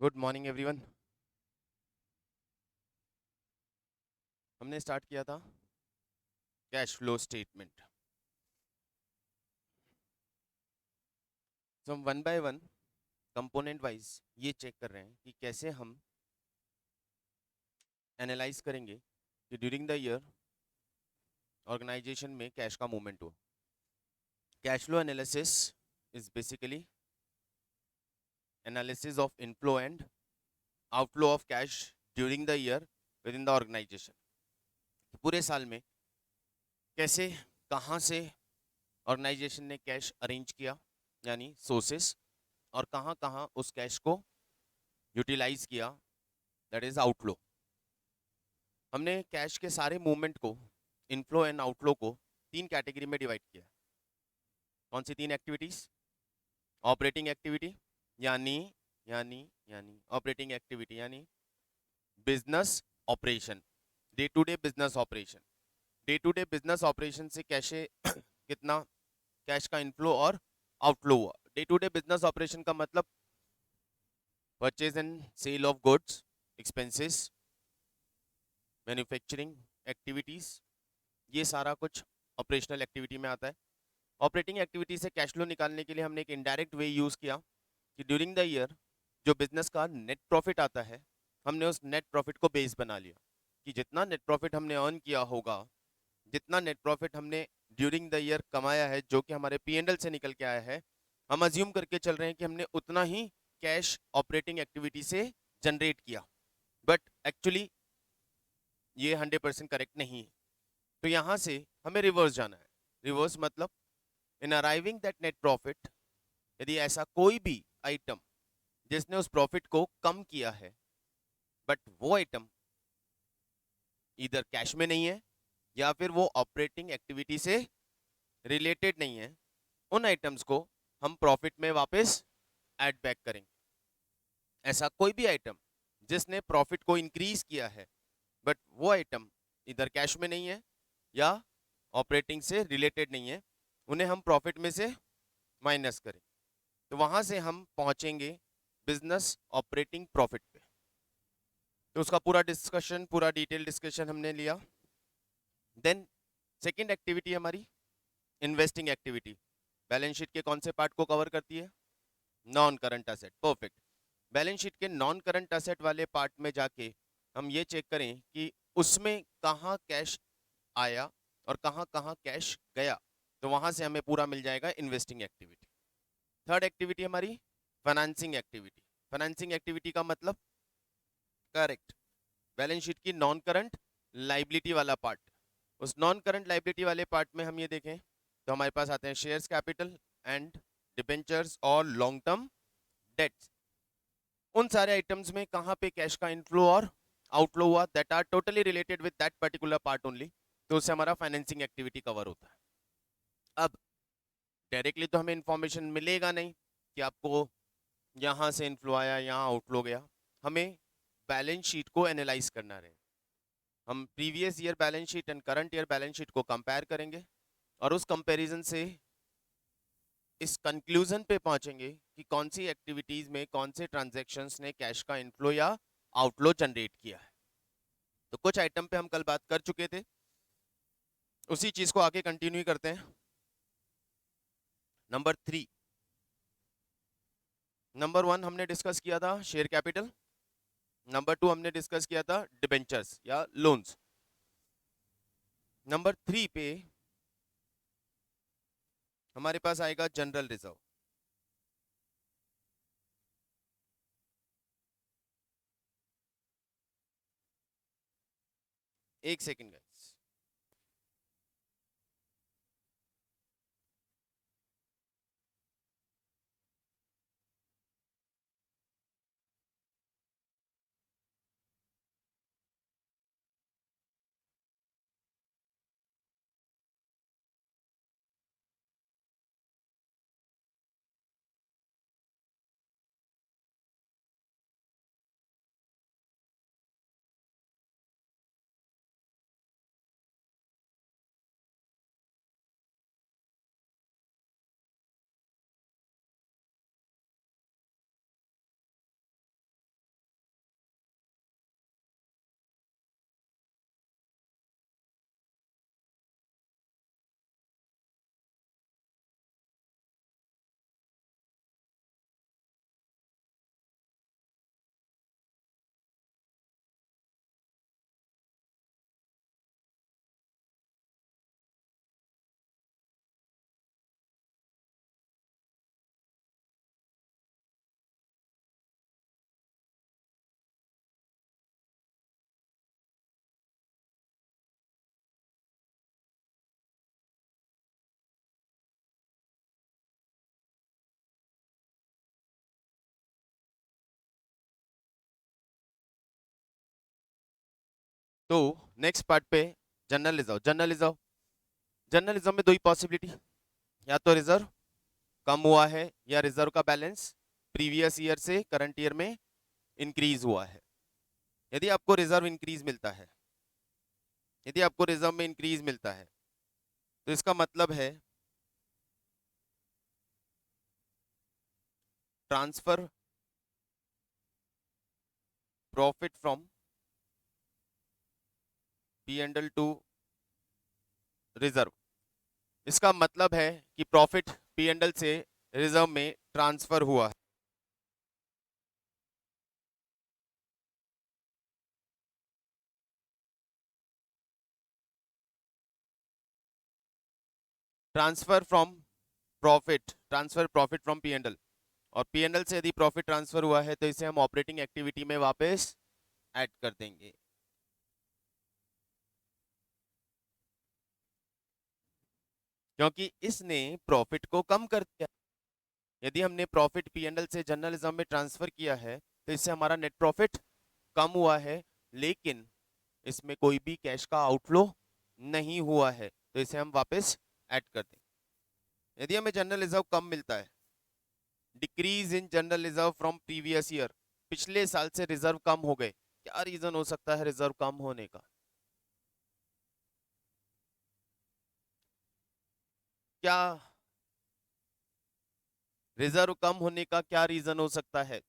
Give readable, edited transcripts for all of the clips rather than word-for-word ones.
Good morning everyone. हमने start किया था कैश फ्लो स्टेटमेंट। तो हम one by one component wise ये चेक कर रहे हैं कि कैसे हम एनालाइज करेंगे कि ड्यूरिंग द ईयर ऑर्गेनाइजेशन में कैश का मूवमेंट हो। Cash flow analysis is basically analysis of inflow and outflow of cash during the year within the organisation. पूरे साल में कैसे कहाँ से ऑर्गेनाइजेशन ने कैश अरेंज किया, यानी सोर्सेस, और कहाँ कहाँ उस कैश को यूटिलाइज किया, दैट इज आउटफ्लो। हमने कैश के सारे मूवमेंट को, इनफ्लो एंड आउटफ्लो को, तीन कैटेगरी में डिवाइड किया। कौन सी तीन एक्टिविटीज? ऑपरेटिंग एक्टिविटी यानी यानी यानी ऑपरेटिंग एक्टिविटी यानी business operation, day to day business operation. Day to day business operation से कैसे कितना कैश का इनफ्लो और आउटफ्लो हुआ। Day to day business operation का मतलब purchase and sale of goods, expenses, manufacturing activities, ये सारा कुछ ऑपरेशनल एक्टिविटी में आता है। ऑपरेटिंग एक्टिविटी से कैश फ्लो निकालने के लिए हमने एक इनडायरेक्ट वे यूज किया कि ड्यूरिंग द ईयर जो बिजनेस का नेट प्रॉफिट आता है, हमने उस नेट प्रॉफिट को बेस बना लिया कि जितना नेट प्रॉफिट हमने अर्न किया होगा, जितना नेट प्रॉफिट हमने ड्यूरिंग द ईयर कमाया है, जो कि हमारे पीएनएल से निकल के आया है, हम अज्यूम करके चल रहे हैं कि हमने उतना ही कैश ऑपरेटिंग एक्टिविटी से जनरेट किया। बट एक्चुअली ये 100% करेक्ट नहीं है। तो यहाँ से हमें रिवर्स जाना है। रिवर्स मतलब इन अराइविंग दैट नेट प्रॉफिट, यदि ऐसा कोई भी आइटम जिसने उस प्रॉफिट को कम किया है, बट वो आइटम इधर कैश में नहीं है या फिर वो ऑपरेटिंग एक्टिविटी से रिलेटेड नहीं है, उन आइटम्स को हम प्रॉफिट में वापस ऐड बैक करेंगे। ऐसा कोई भी आइटम जिसने प्रॉफिट को इंक्रीज किया है, बट वो आइटम इधर कैश में नहीं है या ऑपरेटिंग से रिलेटेड नहीं है, उन्हें हम प्रॉफिट में से माइनस करें। तो वहां से हम पहुंचेंगे बिजनेस ऑपरेटिंग प्रॉफिट पे। तो उसका पूरा डिस्कशन, पूरा डिटेल डिस्कशन हमने लिया। देन सेकंड एक्टिविटी हमारी इन्वेस्टिंग एक्टिविटी। बैलेंस शीट के कौन से पार्ट को कवर करती है? Non current asset. Perfect. Balance sheet के नॉन करंट असेट वाले पार्ट में जाके हम ये चेक करें कि उसमें कहाँ कैश आया और कहाँ कहाँ कैश गया। तो वहां से हमें पूरा मिल जाएगा इन्वेस्टिंग एक्टिविटी। थर्ड एक्टिविटी हमारी फाइनेंसिंग एक्टिविटी। फाइनेंसिंग एक्टिविटी का मतलब करेक्ट बैलेंस शीट की नॉन करंट लाइबिलिटी वाला पार्ट। उस नॉन करंट लाइबिलिटी वाले पार्ट में हम ये देखें तो हमारे पास आते हैं शेयर्स कैपिटल एंड डिबेंचर्स और लॉन्ग टर्म डेट्स। उन सारे आइटम्स में कहाँ पे कैश का इनफ्लो और आउटफ्लो हुआ, that are totally related with that particular part only, तो उससे हमारा फाइनेंसिंग एक्टिविटी कवर होता है। अब डायरेक्टली तो हमें इंफॉर्मेशन मिलेगा नहीं कि आपको यहाँ से इनफ्लो आया, यहाँ आउटफ्लो गया। हमें बैलेंस शीट को एनालाइज करना रहे। हम previous year balance sheet and current year balance sheet को कंपेयर करेंगे और उस कंपैरिजन से इस कंक्लूजन पे पहुंचेंगे कि कौन सी एक्टिविटीज में कौन से ट्रांजैक्शंस ने कैश का इनफ्लो या आउटफ्लो जनरेट किया है। तो कुछ आइटम पे हम कल बात कर चुके थे, उसी चीज को आगे कंटिन्यू करते हैं। नंबर 3, नंबर 1 हमने डिस्कस किया था शेयर कैपिटल। नंबर 2 हमने डिस्कस किया था डिबेंचर्स या लोन्स। नंबर 3 पे हमारे पास आएगा जनरल रिजर्व। एक सेकेंड गाइस। तो नेक्स्ट पार्ट पे जनरल रिजर्व। जनरल रिजर्व में दो ही पॉसिबिलिटी, या तो रिजर्व कम हुआ है या रिजर्व का बैलेंस प्रीवियस ईयर से करंट ईयर में इंक्रीज हुआ है। यदि आपको रिजर्व इंक्रीज मिलता है, यदि आपको रिजर्व में इंक्रीज मिलता है, तो इसका मतलब है transfer profit from P and L two reserve. इसका मतलब है कि प्रॉफिट पी एंड एल से रिजर्व में ट्रांसफर हुआ है। Transfer profit from P and L, और पी एंड एल से यदि प्रॉफिट ट्रांसफर हुआ है तो इसे हम ऑपरेटिंग एक्टिविटी में वापस ऐड कर देंगे। क्योंकि इसने प्रॉफिट को कम कर दिया। यदि हमने प्रॉफिट पी एंड एल से जनरल रिजर्व में ट्रांसफर किया है तो इससे हमारा नेट प्रॉफिट कम हुआ है, लेकिन इसमें कोई भी कैश का आउटफ्लो नहीं हुआ है, तो इसे हम वापस ऐड कर देंगे। यदि हमें जनरल रिजर्व कम मिलता है, decrease in general reserve from previous year, पिछले साल से रिजर्व कम हो गए, क्या रीजन हो सकता है रिजर्व कम होने का? क्या रिजर्व कम होने का क्या रीजन हो सकता है?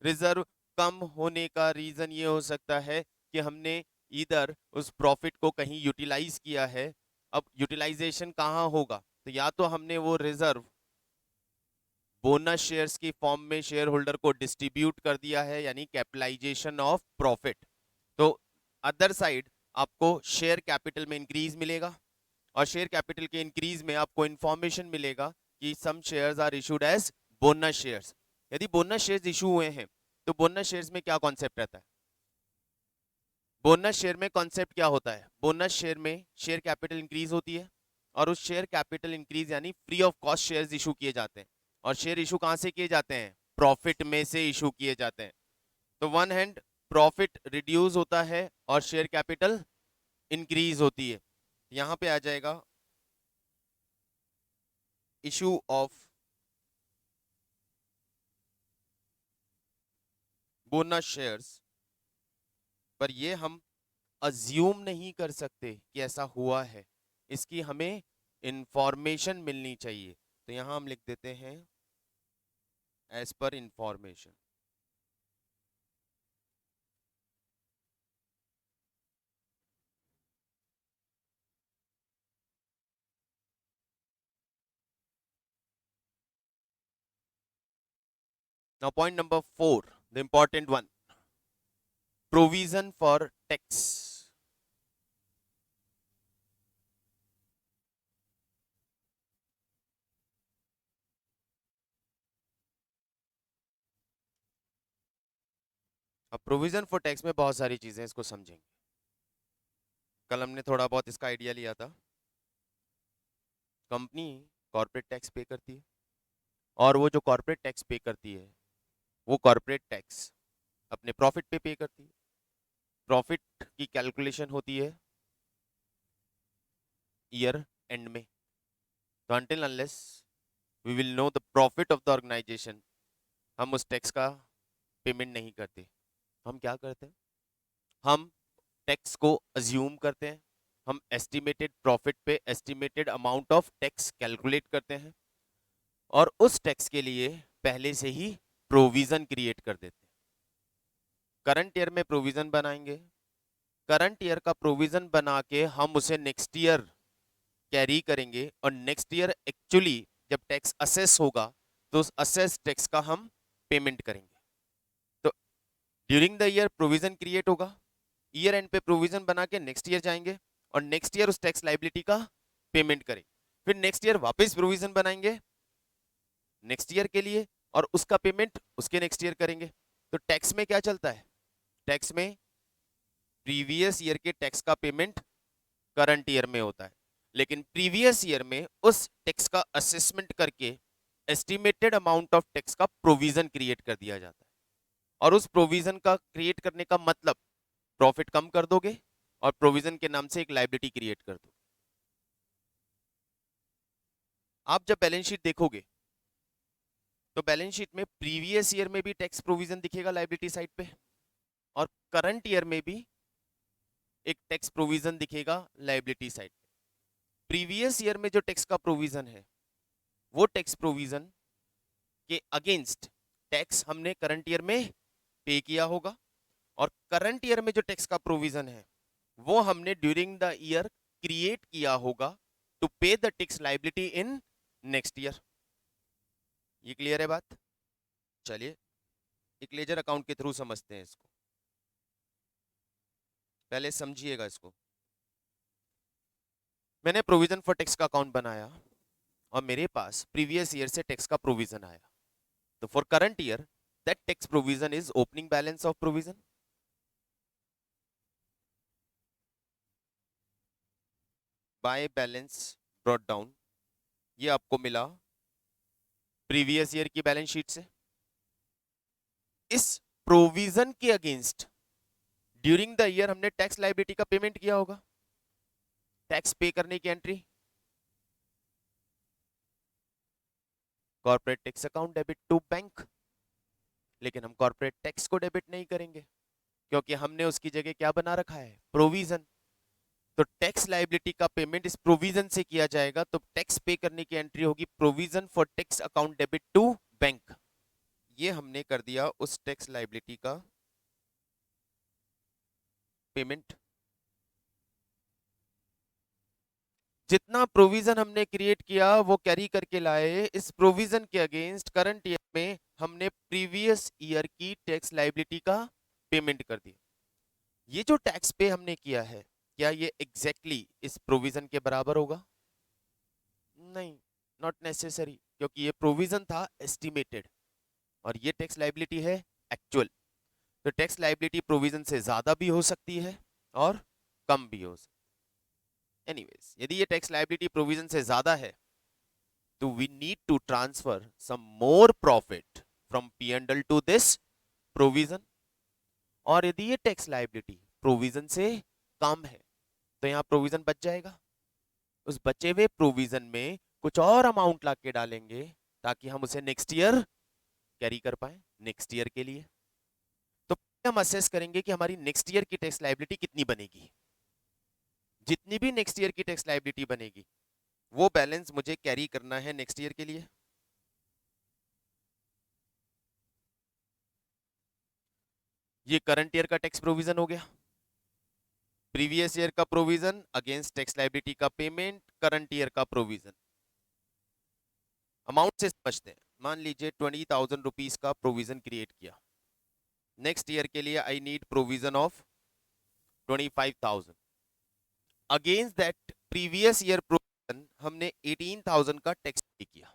रिजर्व कम होने का रीजन ये हो सकता है कि हमने इधर उस प्रॉफिट को कहीं यूटिलाइज किया है। अब यूटिलाइजेशन कहाँ होगा? तो या तो हमने वो रिजर्व बोनस शेयर्स की फॉर्म में शेयर होल्डर को डिस्ट्रीब्यूट कर दिया है, यानी कैपिटलाइजेशन ऑफ प्रॉफिट। तो अदर साइड आपको शेयर कैपिटल में इंक्रीज मिलेगा, और शेयर कैपिटल के इंक्रीज में आपको इंफॉर्मेशन मिलेगा कि some shares are issued as bonus shares. यदि बोनस शेयर्स इशू हुए हैं तो बोनस शेयर्स में क्या कॉन्सेप्ट रहता है? बोनस शेयर में कॉन्सेप्ट क्या होता है? बोनस शेयर में शेयर कैपिटल इंक्रीज होती है, और उस शेयर कैपिटल इंक्रीज यानी free of cost shares issue किए जाते हैं। और शेयर इशू कहां से किए जाते हैं? प्रॉफिट में से इशू किए जाते हैं। तो वन हैंड प्रॉफिट रिड्यूस होता है और शेयर कैपिटल इंक्रीज होती है। यहां पे आ जाएगा इशू ऑफ बोनस शेयर्स। पर ये हम अज्यूम नहीं कर सकते कि ऐसा हुआ है, इसकी हमें इंफॉर्मेशन मिलनी चाहिए। तो यहां हम लिख देते हैं as per information. Now point number 4, the important one, provision for tax. अब प्रोविजन फॉर टैक्स में बहुत सारी चीजें, इसको समझेंगे। कल हमने थोड़ा बहुत इसका आइडिया लिया था। कंपनी कॉर्पोरेट टैक्स पे करती है, और वो जो कॉर्पोरेट टैक्स पे करती है वो कॉर्पोरेट टैक्स अपने प्रॉफिट पे करती है। प्रॉफिट की कैलकुलेशन होती है ईयर एंड में। तो until unless we will know the profit of the organization, हम उस टैक्स का पेमेंट नहीं करते। हम क्या करते हैं? हम टैक्स को अज्यूम करते हैं, हम एस्टिमेटेड प्रॉफिट पे estimated amount of tax calculate करते हैं, और उस टैक्स के लिए पहले से ही प्रोविजन क्रिएट कर देते हैं। करंट ईयर में प्रोविजन बनाएंगे, करंट ईयर का प्रोविजन बना के हम उसे नेक्स्ट ईयर कैरी करेंगे, और नेक्स्ट ईयर एक्चुअली जब टैक्स असेस होगा तो उस असेस टैक्स का हम पेमेंट करेंगे। तो during the year provision create होगा, ईयर एंड पे प्रोविजन बना के नेक्स्ट ईयर जाएंगे, और नेक्स्ट ईयर उस टैक्स लाइबिलिटी का पेमेंट करेंगे। फिर नेक्स्ट ईयर वापस प्रोविजन बनाएंगे नेक्स्ट ईयर के लिए, और उसका पेमेंट उसके नेक्स्ट ईयर करेंगे। तो टैक्स में क्या चलता है? टैक्स में प्रीवियस ईयर के टैक्स का पेमेंट करंट ईयर में होता है, लेकिन प्रीवियस ईयर में उस टैक्स का असेसमेंट करके एस्टिमेटेड अमाउंट ऑफ टैक्स का प्रोविजन क्रिएट कर दिया जाता है। और उस प्रोविजन का क्रिएट करने का मतलब प्रॉफिट कम कर दोगे, और प्रोविजन के नाम से एक लायबिलिटी क्रिएट कर दूं। आप जब बैलेंस शीट देखोगे तो बैलेंस शीट में प्रीवियस ईयर में भी टैक्स प्रोविजन दिखेगा लायबिलिटी साइड पे, और करंट ईयर में भी एक टैक्स प्रोविजन दिखेगा लायबिलिटी साइड पे। प्रीवियस ईयर में जो टैक्स का प्रोविजन है वो टैक्स प्रोविजन के अगेंस्ट टैक्स हमने करंट ईयर में पे किया होगा, और करंट ईयर में जो टैक्स का प्रोविजन है वो हमने ड्यूरिंग द ईयर क्रिएट किया होगा to pay the tax liability in next year. ये क्लियर है बात? चलिए एक लेजर अकाउंट के थ्रू समझते हैं इसको, पहले समझिएगा इसको। मैंने प्रोविजन फॉर टैक्स का अकाउंट बनाया और मेरे पास प्रीवियस ईयर से टैक्स का प्रोविजन आया, तो for current year that tax provision is opening balance of provision. By balance brought down, ये आपको मिला प्रीवियस ईयर की बैलेंस शीट से। इस प्रोविजन के अगेंस्ट ड्यूरिंग द ईयर हमने टैक्स लायबिलिटी का पेमेंट किया होगा, टैक्स पे करने की entry corporate tax account debit to bank. लेकिन हम कॉर्पोरेट टैक्स को डेबिट नहीं करेंगे क्योंकि हमने उसकी जगह क्या बना रखा है, प्रोविजन। तो टैक्स लायबिलिटी का पेमेंट इस प्रोविजन से किया जाएगा, तो टैक्स पे करने की एंट्री होगी provision for tax account debit to bank. ये हमने कर दिया उस टैक्स लायबिलिटी का पेमेंट। जितना प्रोविजन हमने क्रिएट किया वो कैरी करके लाए, इस प्रोविजन के अगेंस्ट करंट ईयर में हमने प्रीवियस ईयर की टैक्स लायबिलिटी का पेमेंट कर दिया। ये जो टैक्स पे हमने किया है क्या ये एग्जैक्टली इस प्रोविजन के बराबर होगा? नहीं, नॉट नेसेसरी, क्योंकि ये प्रोविजन था एस्टिमेटेड और ये टैक्स लायबिलिटी है एक्चुअल। तो टैक्स लायबिलिटी प्रोविजन से ज्यादा भी हो सकती है और कम भी हो सकती है। एनीवेज, यदि ये टैक्स लायबिलिटी प्रोविजन से ज्यादा है तो we need to transfer some more profit from P&L to this provision. और यदि ये टैक्स लायबिलिटी प्रोविजन से कम है तो यहाँ प्रोविजन बच जाएगा। उस बचे हुए प्रोविजन में कुछ और अमाउंट लाके डालेंगे ताकि हम उसे नेक्स्ट ईयर कैरी कर पाए, नेक्स्ट ईयर के लिए। तो हम असेस करेंगे कि हमारी नेक्स्ट ईयर की टैक्स लायबिलिटी कितनी बनेगी। जितनी भी नेक्स्ट ईयर की टैक्स लायबिलिटी बनेगी वो बैलेंस मुझे कैरी करना है नेक्स्ट ईयर के लिए। ये करंट ईयर का टैक्स प्रोविजन हो गया, प्रीवियस ईयर का प्रोविजन अगेंस्ट टैक्स लायबिलिटी का पेमेंट, करंट ईयर का प्रोविजन। अमाउंट से समझते हैं। मान लीजिए 20,000 रुपीज का प्रोविजन क्रिएट किया, नेक्स्ट ईयर के लिए I need provision of 25,000। Against that previous year provision हमने 18,000 का टैक्स पे किया।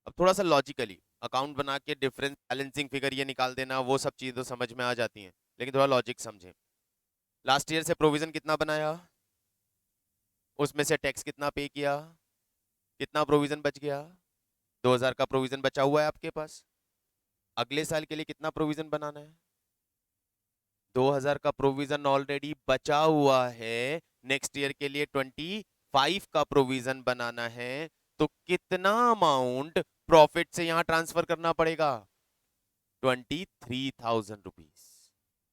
अब थोड़ा सा लॉजिकली अकाउंट बना के डिफरेंस बैलेंसिंग फिगर ये निकाल देना, वो सब चीजें तो समझ में आ जाती हैं, लेकिन थोड़ा लॉजिक समझें। लास्ट ईयर से प्रोविजन कितना बनाया, उसमें से टैक्स कितना पे किया, कितना प्रोविजन बच गया, 2,000 का प्रोविजन बचा हुआ है आपके पास। अगले साल के लिए कितना प्रोविजन बनाना है, 2,000 का प्रोविजन ऑलरेडी बचा हुआ है। नेक्स्ट ईयर के लिए 25 का प्रोविजन बनाना है, तो कितना अमाउंट प्रॉफिट से यहां ट्रांसफर करना पड़ेगा, 23,000 rupees.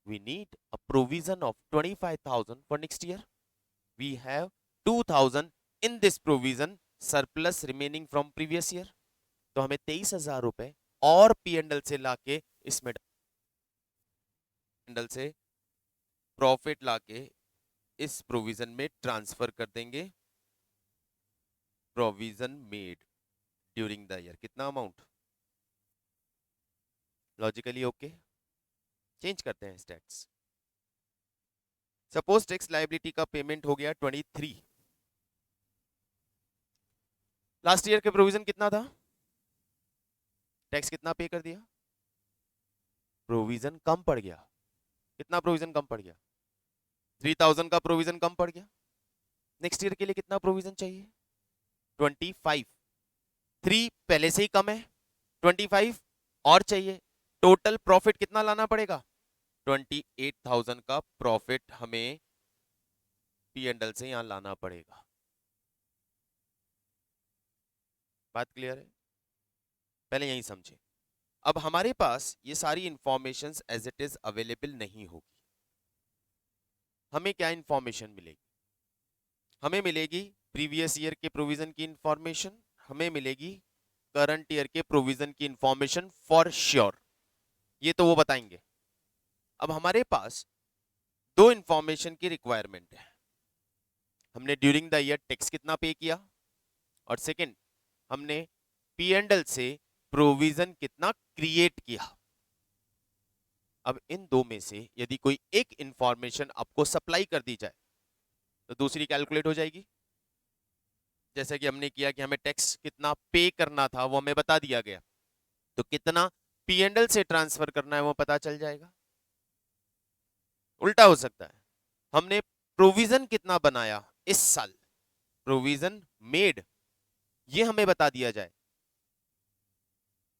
We need a provision of 25,000 for next year. We have 2,000 in this provision, surplus remaining from previous year. तो हमें 23,000 रुपए और P&L से लाके इसमें P&L से प्रॉफिट लाके इस प्रोविजन में ट्रांसफर कर देंगे। Provision made during the year, कितना अमाउंट, लॉजिकली ओके। चेंज करते हैं स्टेट्स। सपोज टैक्स लायबिलिटी का पेमेंट हो गया 23, लास्ट ईयर के प्रोविजन कितना था, टैक्स कितना पे कर दिया, प्रोविजन कम पड़ गया। कितना प्रोविजन कम पड़ गया, 3,000 का प्रोविजन कम पड़ गया। नेक्स्ट ईयर के लिए कितना प्रोविजन चाहिए, 25। 3 पहले से ही कम है, 25 और चाहिए। टोटल प्रॉफिट कितना लाना पड़ेगा, 28,000 का प्रॉफिट हमें पी एंड एल से यहां लाना पड़ेगा। बात क्लियर है? पहले यही समझे। अब हमारे पास ये सारी informations as it is available नहीं होगी। हमें क्या इंफॉर्मेशन मिलेगी? हमें मिलेगी प्रीवियस ईयर के प्रोविजन की इंफॉर्मेशन, हमें मिलेगी करंट ईयर के प्रोविजन की इंफॉर्मेशन फॉर श्योर, ये तो वो बताएंगे। अब हमारे पास दो इंफॉर्मेशन की रिक्वायरमेंट है। हमने ड्यूरिंग द ईयर टैक्स कितना पे किया, और सेकंड हमने पी एंड एल से प्रोविजन कितना क्रिएट किया। अब इन दो में से यदि कोई एक इंफॉर्मेशन आपको सप्लाई कर दी जाए तो दूसरी कैलकुलेट हो जाएगी। जैसे कि हमने किया कि हमें टैक्स कितना पे करना था वो हमें बता दिया गया, तो कितना पी एंड एल से ट्रांसफर करना है वो पता चल जाएगा। उल्टा हो सकता है, हमने प्रोविजन कितना बनाया इस साल, प्रोविजन मेड, ये हमें बता दिया जाए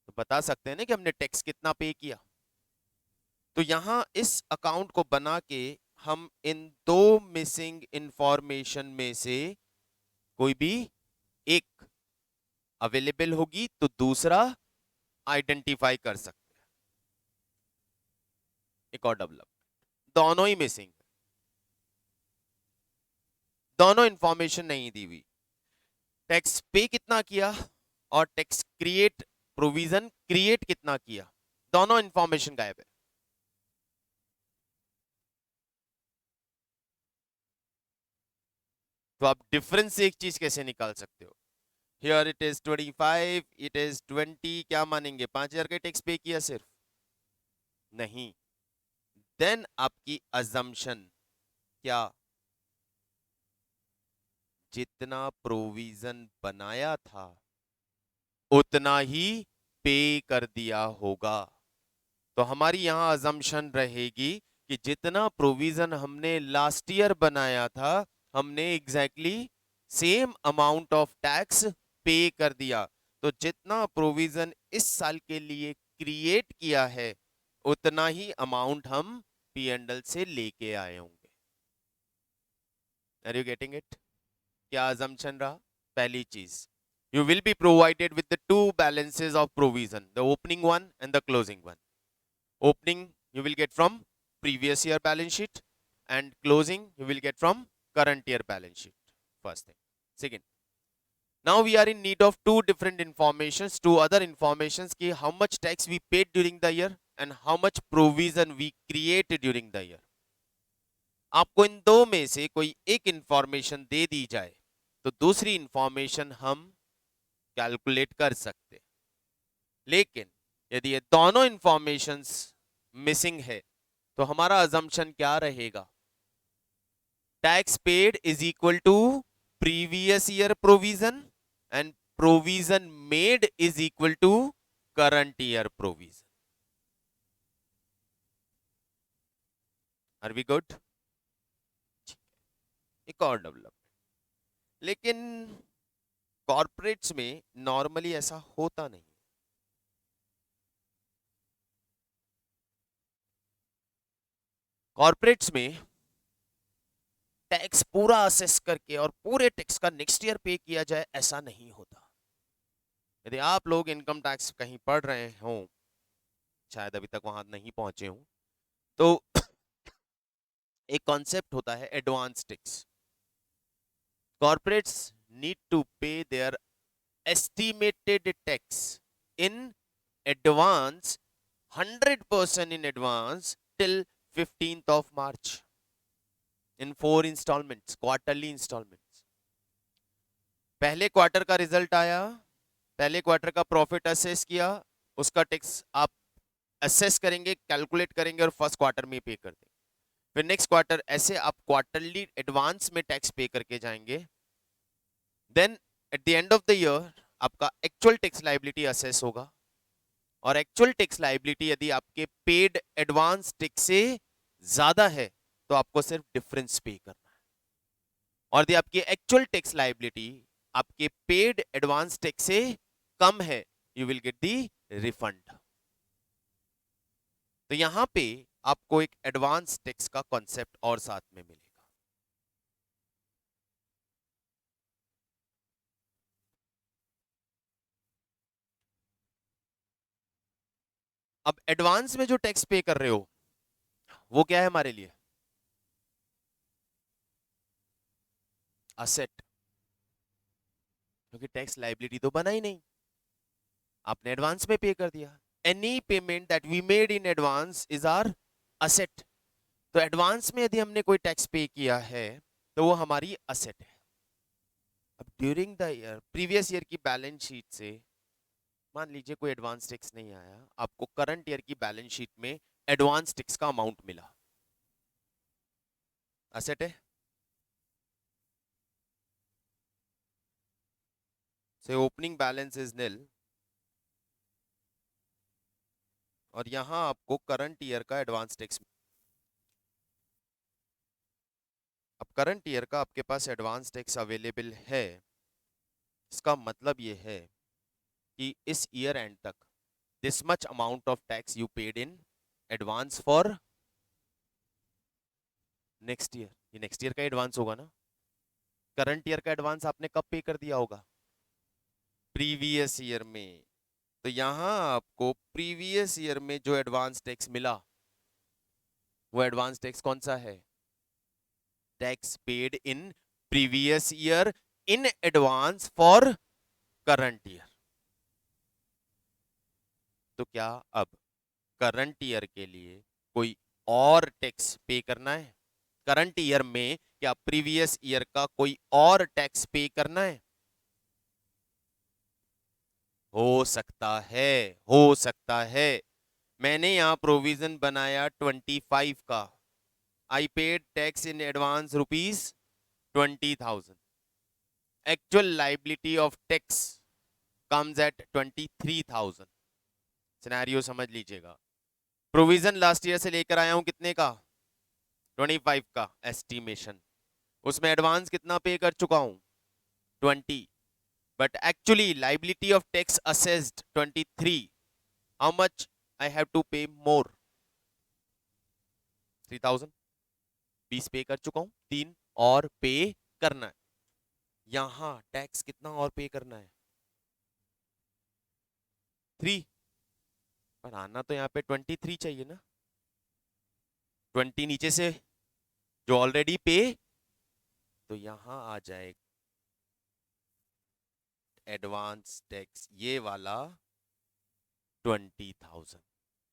तो बता सकते हैं ना कि हमने टैक्स कितना पे किया। तो यहां इस अकाउंट को बना के हम इन दो मिसिंग इंफॉर्मेशन में से कोई भी एक अवेलेबल होगी तो दूसरा आइडेंटिफाई कर सकते हैं। एक और डेवलप, दोनों ही मिसिंग, दोनों इंफॉर्मेशन नहीं दी हुई। टैक्स पे कितना किया और टैक्स क्रिएट, प्रोविजन क्रिएट कितना किया, दोनों इंफॉर्मेशन गायब है। तो आप डिफरेंस से एक चीज कैसे निकाल सकते हो? Here it is 25, it is 20, क्या मानेंगे 5,000 का टैक्स पे किया सिर्फ? नहीं। देन आपकी अजम्पशन क्या, जितना प्रोविजन बनाया था उतना ही पे कर दिया होगा। तो हमारी यहां अजम्पशन रहेगी कि जितना प्रोविजन हमने लास्ट ईयर बनाया था हमने exactly same amount of tax पे कर दिया। तो जितना प्रोविजन इस साल के लिए क्रिएट किया है उतना ही अमाउंट हम पी एंड एल से लेके आए होंगे। Are you getting it? क्या अजम्पशन रहा? पहली चीज, you will be provided with the two balances of provision, the opening one and the closing one. Opening you will get from previous year balance sheet and closing you will get from current year balance sheet. First thing. Second, now we are in need of two different informations, two other informations ki how much tax we paid during the year and how much provision we created during the year. आपको इन दो में से कोई एक information दे दी जाए तो दूसरी information हम कैलकुलेट कर सकते। लेकिन यदि ये दोनों इंफॉर्मेशंस मिसिंग है तो हमारा अजम्पशन क्या रहेगा? Tax paid is equal to previous year provision and provision made is equal to current year provision. Are we good? एक और डेवलपमेंट, लेकिन कॉर्पोरेट्स में नॉर्मली ऐसा होता नहीं। कॉर्पोरेट्स में टैक्स पूरा असेस करके और पूरे टैक्स का नेक्स्ट ईयर पे किया जाए ऐसा नहीं होता। यदि आप लोग इनकम टैक्स कहीं पढ़ रहे हो, शायद अभी तक वहां नहीं पहुंचे हो, तो एक कॉन्सेप्ट होता है advance tax. Corporates need to pay their estimated tax in advance, 100% in advance till 15th of March in 4 installments, quarterly installments. पहले क्वार्टर का रिजल्ट आया, पहले क्वार्टर का प्रॉफिट असेस किया, उसका टैक्स आप असेस करेंगे, कैलकुलेट करेंगे और फर्स्ट क्वार्टर में पे कर देंगे। फिर नेक्स्ट क्वार्टर ऐसे आप क्वार्टरली एडवांस में टैक्स पे करके जाएंगे। Then at the end of the year आपका एक्चुअल टैक्स लायबिलिटी असेस होगा, और एक्चुअल टैक्स लायबिलिटी यदि आपके पेड एडवांस टैक्स से ज्यादा है तो आपको सिर्फ डिफरेंस पे करना है, और यदि आपकी एक्चुअल टैक्स लायबिलिटी आपके पेड एडवांस टैक्स से कम है you will get the refund. तो यहां पे आपको एक एडवांस टैक्स का कॉन्सेप्ट और साथ में मिलेगा। अब एडवांस में जो टैक्स पे कर रहे हो वो क्या है हमारे लिए? असेट, क्योंकि टैक्स लाइबिलिटी तो बना ही नहीं, आपने एडवांस में पे कर दिया। Any payment that we made in advance is our asset. तो एडवांस में यदि हमने कोई टैक्स पे किया है तो वो हमारी असेट है। अब during the year, previous year की बैलेंस शीट से मान लीजिए कोई एडवांस टैक्स नहीं आया, आपको करंट ईयर की बैलेंस शीट में एडवांस टैक्स का अमाउंट मिला, असेट है। से ओपनिंग बैलेंस इज निल और यहां आपको करंट ईयर का एडवांस टैक्स। अब करंट ईयर का आपके पास एडवांस टैक्स अवेलेबल है, इसका मतलब ये है कि इस ईयर एंड तक this much amount of tax you paid in advance for next year. ये नेक्स्ट ईयर का एडवांस होगा ना। करंट ईयर का एडवांस आपने कब पे कर दिया होगा? प्रीवियस ईयर में। तो यहां आपको प्रीवियस ईयर में जो एडवांस टैक्स मिला वो एडवांस टैक्स कौन सा है? Tax paid in previous year in advance for current year. तो क्या अब करंट ईयर के लिए कोई और टैक्स पे करना है? करंट ईयर में क्या प्रीवियस ईयर का कोई और टैक्स पे करना है? हो सकता है, हो सकता है। मैंने यहां प्रोविजन बनाया 25 का। I paid tax in advance ₹20,000। Actual liability of tax comes at 23,000। Scenario समझ लीजिएगा। प्रोविजन लास्ट ईयर से लेकर आया हूं कितने का? 25 का एस्टिमेशन। उसमें एडवांस कितना पे कर चुका हूं? 20। But actually liability of tax assessed 23। How much I have to pay more? 3,000। 20 पे कर चुका हूं, 3 और पे करना है। यहां टैक्स कितना और पे करना है? 3। पर आना तो यहाँ पे 23 चाहिए ना। 20 नीचे से जो ऑलरेडी पे, तो यहां आ जाएगा एडवांस टैक्स ये वाला 20,000।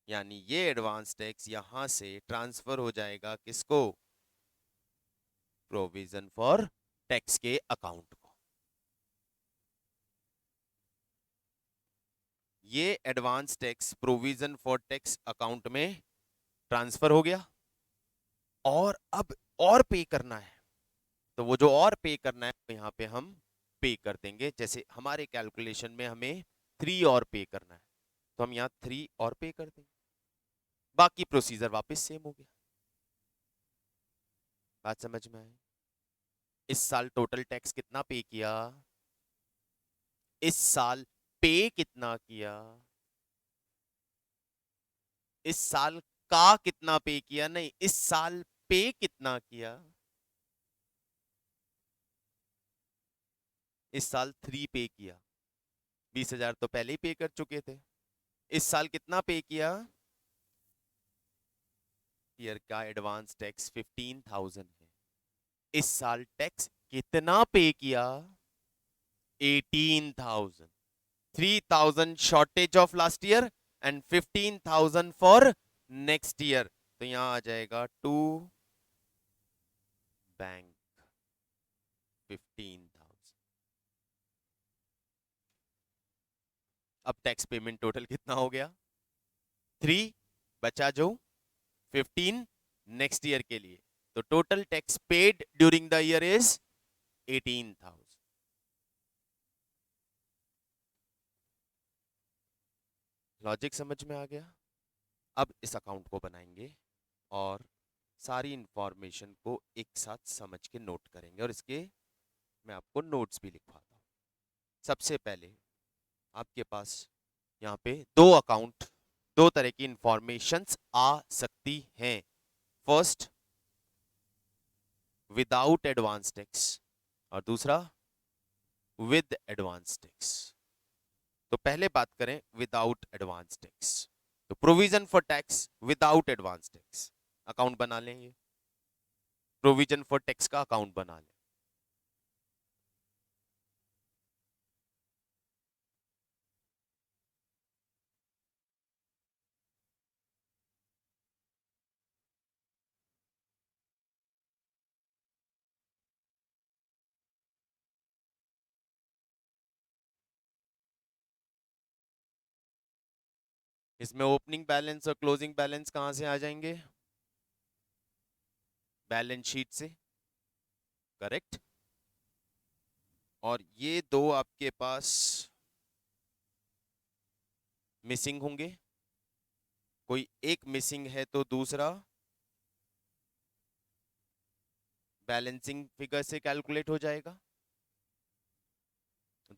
यानी ये एडवांस टैक्स यहां से ट्रांसफर हो जाएगा किसको? प्रोविजन फॉर टैक्स के अकाउंट को। ये advance tax provision for tax account में ट्रांसफर हो गया और अब और पे करना है। तो वो जो और पे करना है यहां पे हम पे कर देंगे। जैसे हमारे कैलकुलेशन में हमें 3 और पे करना है तो हम यहाँ 3 और पे कर देंगे, बाकी प्रोसीजर वापस सेम हो गया। बात समझ में आई? इस साल टोटल टैक्स कितना पे किया? इस साल पे कितना किया? इस साल का कितना पे किया? नहीं, इस साल पे कितना किया? इस साल 3 पे किया। 20,000 तो पहले ही पे कर चुके थे। इस साल कितना पे किया? ईयर का एडवांस टैक्स 15,000 है। इस साल टैक्स कितना पे किया? 18,000। 3,000 shortage of last year and 15,000 for next year. तो यहां आ जाएगा टू बैंक 15,000। अब टैक्स पेमेंट टोटल कितना हो गया? 3 बचा जो 15 नेक्स्ट ईयर के लिए। तो total tax paid during the year is 18,000। Logic समझ में आ गया? अब इस अकाउंट को बनाएंगे और सारी इंफॉर्मेशन को एक साथ समझ के नोट करेंगे और इसके मैं आपको नोट्स भी लिखवाता हूँ। सबसे पहले आपके पास यहाँ पे दो अकाउंट, दो तरह की इंफॉर्मेशंस आ सकती हैं। फर्स्ट विदाउट एडवांस टैक्स और दूसरा विद एडवांस टैक्स। तो पहले बात करें विदाउट एडवांस टैक्स। तो provision for tax without advance tax account बना लेंगे, प्रोविजन फॉर टैक्स का अकाउंट बना लें। इसमें ओपनिंग बैलेंस और क्लोजिंग बैलेंस कहां से आ जाएंगे? बैलेंस शीट से, करेक्ट। और ये दो आपके पास मिसिंग होंगे, कोई एक मिसिंग है तो दूसरा बैलेंसिंग फिगर से कैलकुलेट हो जाएगा।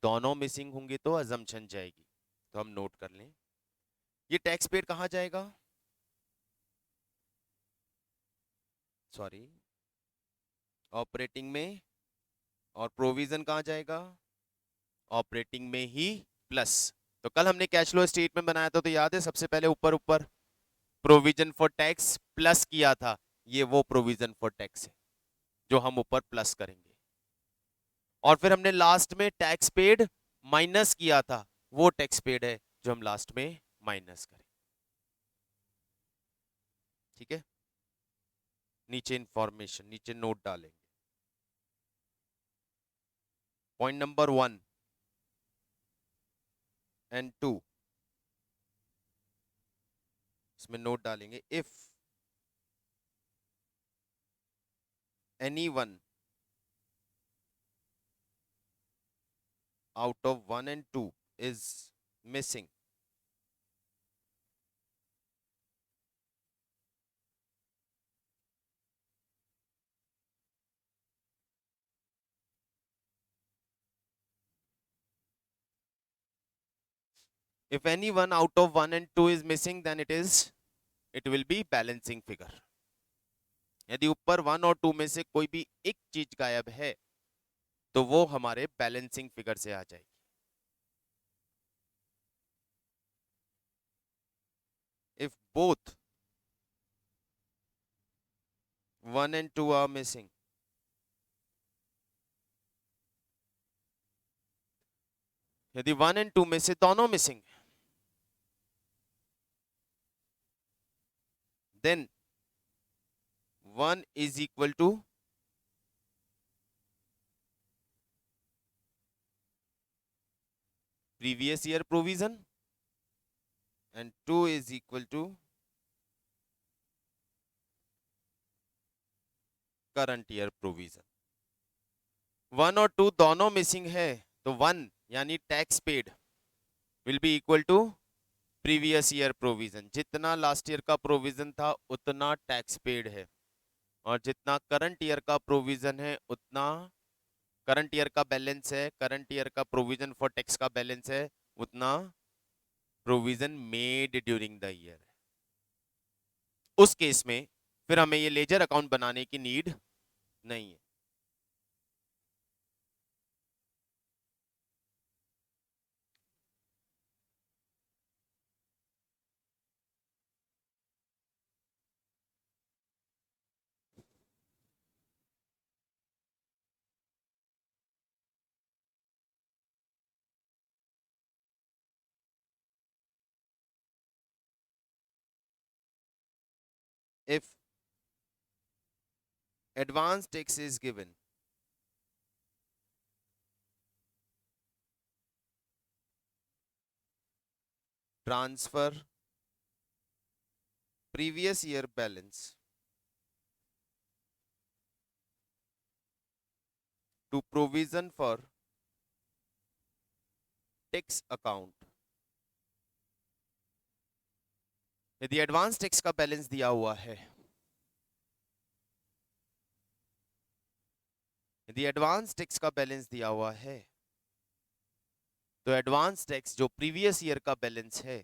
दोनों मिसिंग होंगे तो अजम्पशन जाएगी, तो हम नोट कर लें। ये टैक्स पेड कहां जाएगा? सॉरी, ऑपरेटिंग में। और प्रोविजन कहां जाएगा? ऑपरेटिंग में ही प्लस। तो कल हमने कैश फ्लो स्टेटमेंट बनाया था, तो याद है सबसे पहले ऊपर ऊपर प्रोविजन फॉर टैक्स प्लस किया था, ये वो प्रोविजन फॉर टैक्स है जो हम ऊपर प्लस करेंगे। और फिर हमने लास्ट में टैक्स पेड माइनस किया था, वो टैक्स पेड है जो हम लास्ट में माइनस करें। ठीक है, नीचे इंफॉर्मेशन, नीचे नोट डालेंगे। पॉइंट नंबर 1 एंड 2, इसमें नोट डालेंगे। If any one out of 1 and 2 is missing, if any one out of 1 and 2 is missing, then it will be balancing figure. यदि ऊपर 1 और 2 में से कोई भी एक चीज गायब है तो वो हमारे बैलेंसिंग फिगर से आ जाएगी। if both 1 and 2 are missing, यदि 1 and 2 में से दोनों missing, then 1 is equal to previous year provision and 2 is equal to current year provision। 1 और 2 दोनों मिसिंग है, तो 1 यानी tax paid will be equal to previous year provision. जितना लास्ट ईयर का प्रोविजन था उतना टैक्स पेड है, और जितना करंट ईयर का प्रोविजन है उतना करंट ईयर का बैलेंस है, करंट ईयर का प्रोविजन फॉर टैक्स का बैलेंस है, उतना provision made during the year. उस केस में फिर हमें ये लेजर अकाउंट बनाने की नीड नहीं है। If advance tax is given, transfer previous year balance to provision for tax account। यदि एडवांस टैक्स का बैलेंस दिया हुआ है, यदि एडवांस टैक्स का बैलेंस दिया हुआ है, तो एडवांस टैक्स जो प्रीवियस ईयर का बैलेंस है,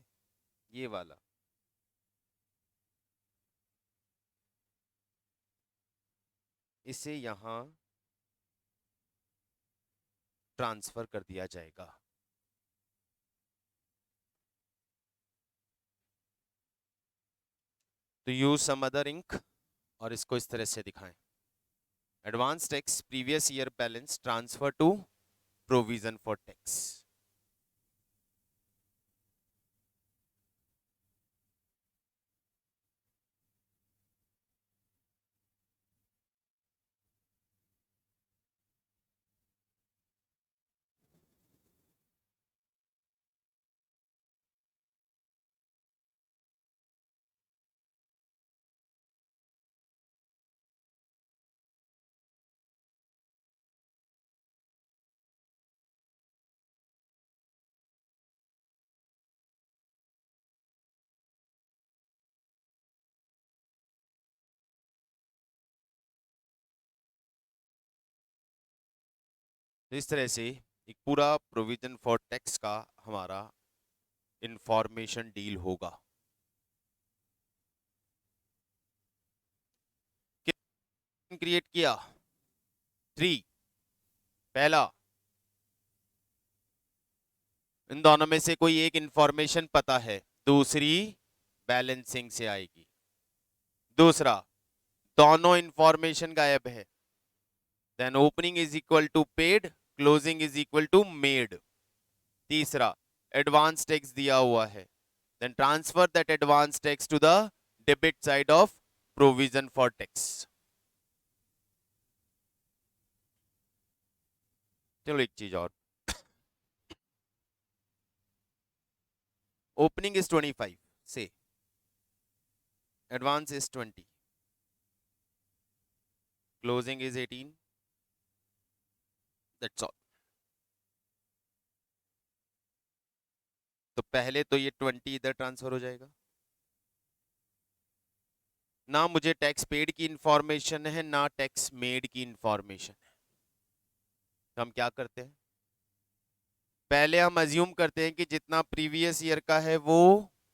ये वाला, इसे यहां ट्रांसफर कर दिया जाएगा। तो यूज सम अदर इंक और इसको इस तरह से दिखाएं। Advance tax previous year balance transfer to provision for tax. तो इस तरह से एक पूरा प्रोविजन फॉर टैक्स का हमारा इंफॉर्मेशन डील होगा। क्रिएट किया 3। पहला, इन दोनों में से कोई एक इंफॉर्मेशन पता है, दूसरी बैलेंसिंग से आएगी। दूसरा, दोनों इंफॉर्मेशन गायब है, then opening is equal to paid, closing is equal to made. तीसरा, एडवांस टैक्स दिया हुआ है, then transfer that advance tax to the debit side of provision for tax. चलो एक चीज और, ओपनिंग इज 25 से advance is 20, closing is 18, that's all. तो पहले तो ये 20 इधर ट्रांसफर हो जाएगा, ना मुझे टैक्स पेड की इंफॉर्मेशन है ना टैक्स मेड की इंफॉर्मेशन है। तो हम क्या करते हैं, पहले हम अज्यूम करते हैं कि जितना प्रीवियस ईयर का है वो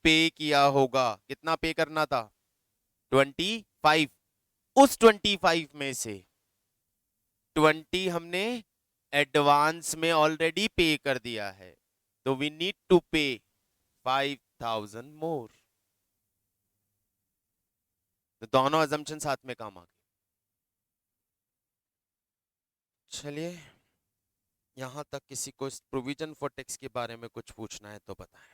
पे किया होगा। कितना पे करना था, 25। उस 25 में से 20 हमने एडवांस में ऑलरेडी पे कर दिया है, तो वी नीड टू पे 5000 मोर। तो दोनों अजम्पशन साथ में काम आ गए। चलिए, यहां तक किसी को प्रोविजन फॉर टैक्स के बारे में कुछ पूछना है तो बताएं।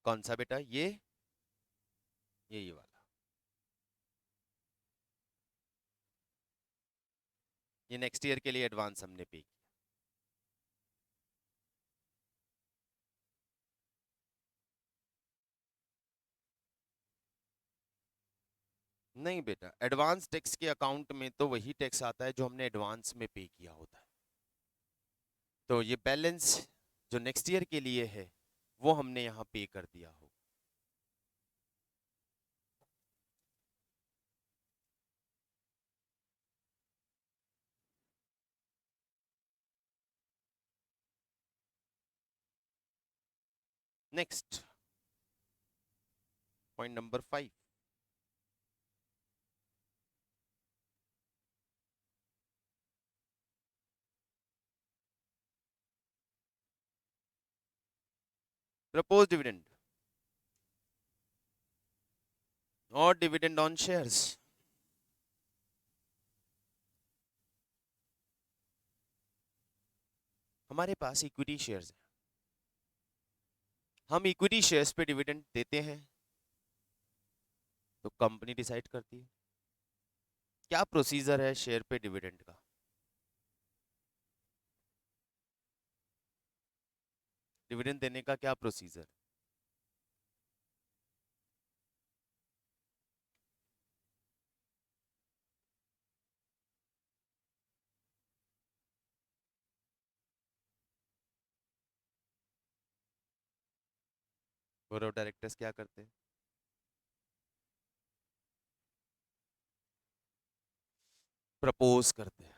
कौन सा बेटा, ये वाला, ये नेक्स्ट ईयर के लिए एडवांस हमने पे किया। नहीं बेटा, एडवांस टैक्स के अकाउंट में तो वही टैक्स आता है जो हमने एडवांस में पे किया होता है। तो ये बैलेंस जो नेक्स्ट ईयर के लिए है वो हमने यहाँ पे कर दिया हो। Next point number 5, propose dividend और डिविडेंड ऑन शेयर्स। हमारे पास इक्विटी शेयर्स हैं, हम इक्विटी शेयर्स पे डिविडेंड देते हैं, तो कंपनी डिसाइड करती है। क्या प्रोसीजर है शेयर पे डिविडेंड का, डिविडेंड देने का क्या प्रोसीजर। बोर्ड ऑफ डायरेक्टर्स क्या करते हैं, प्रपोज करते हैं।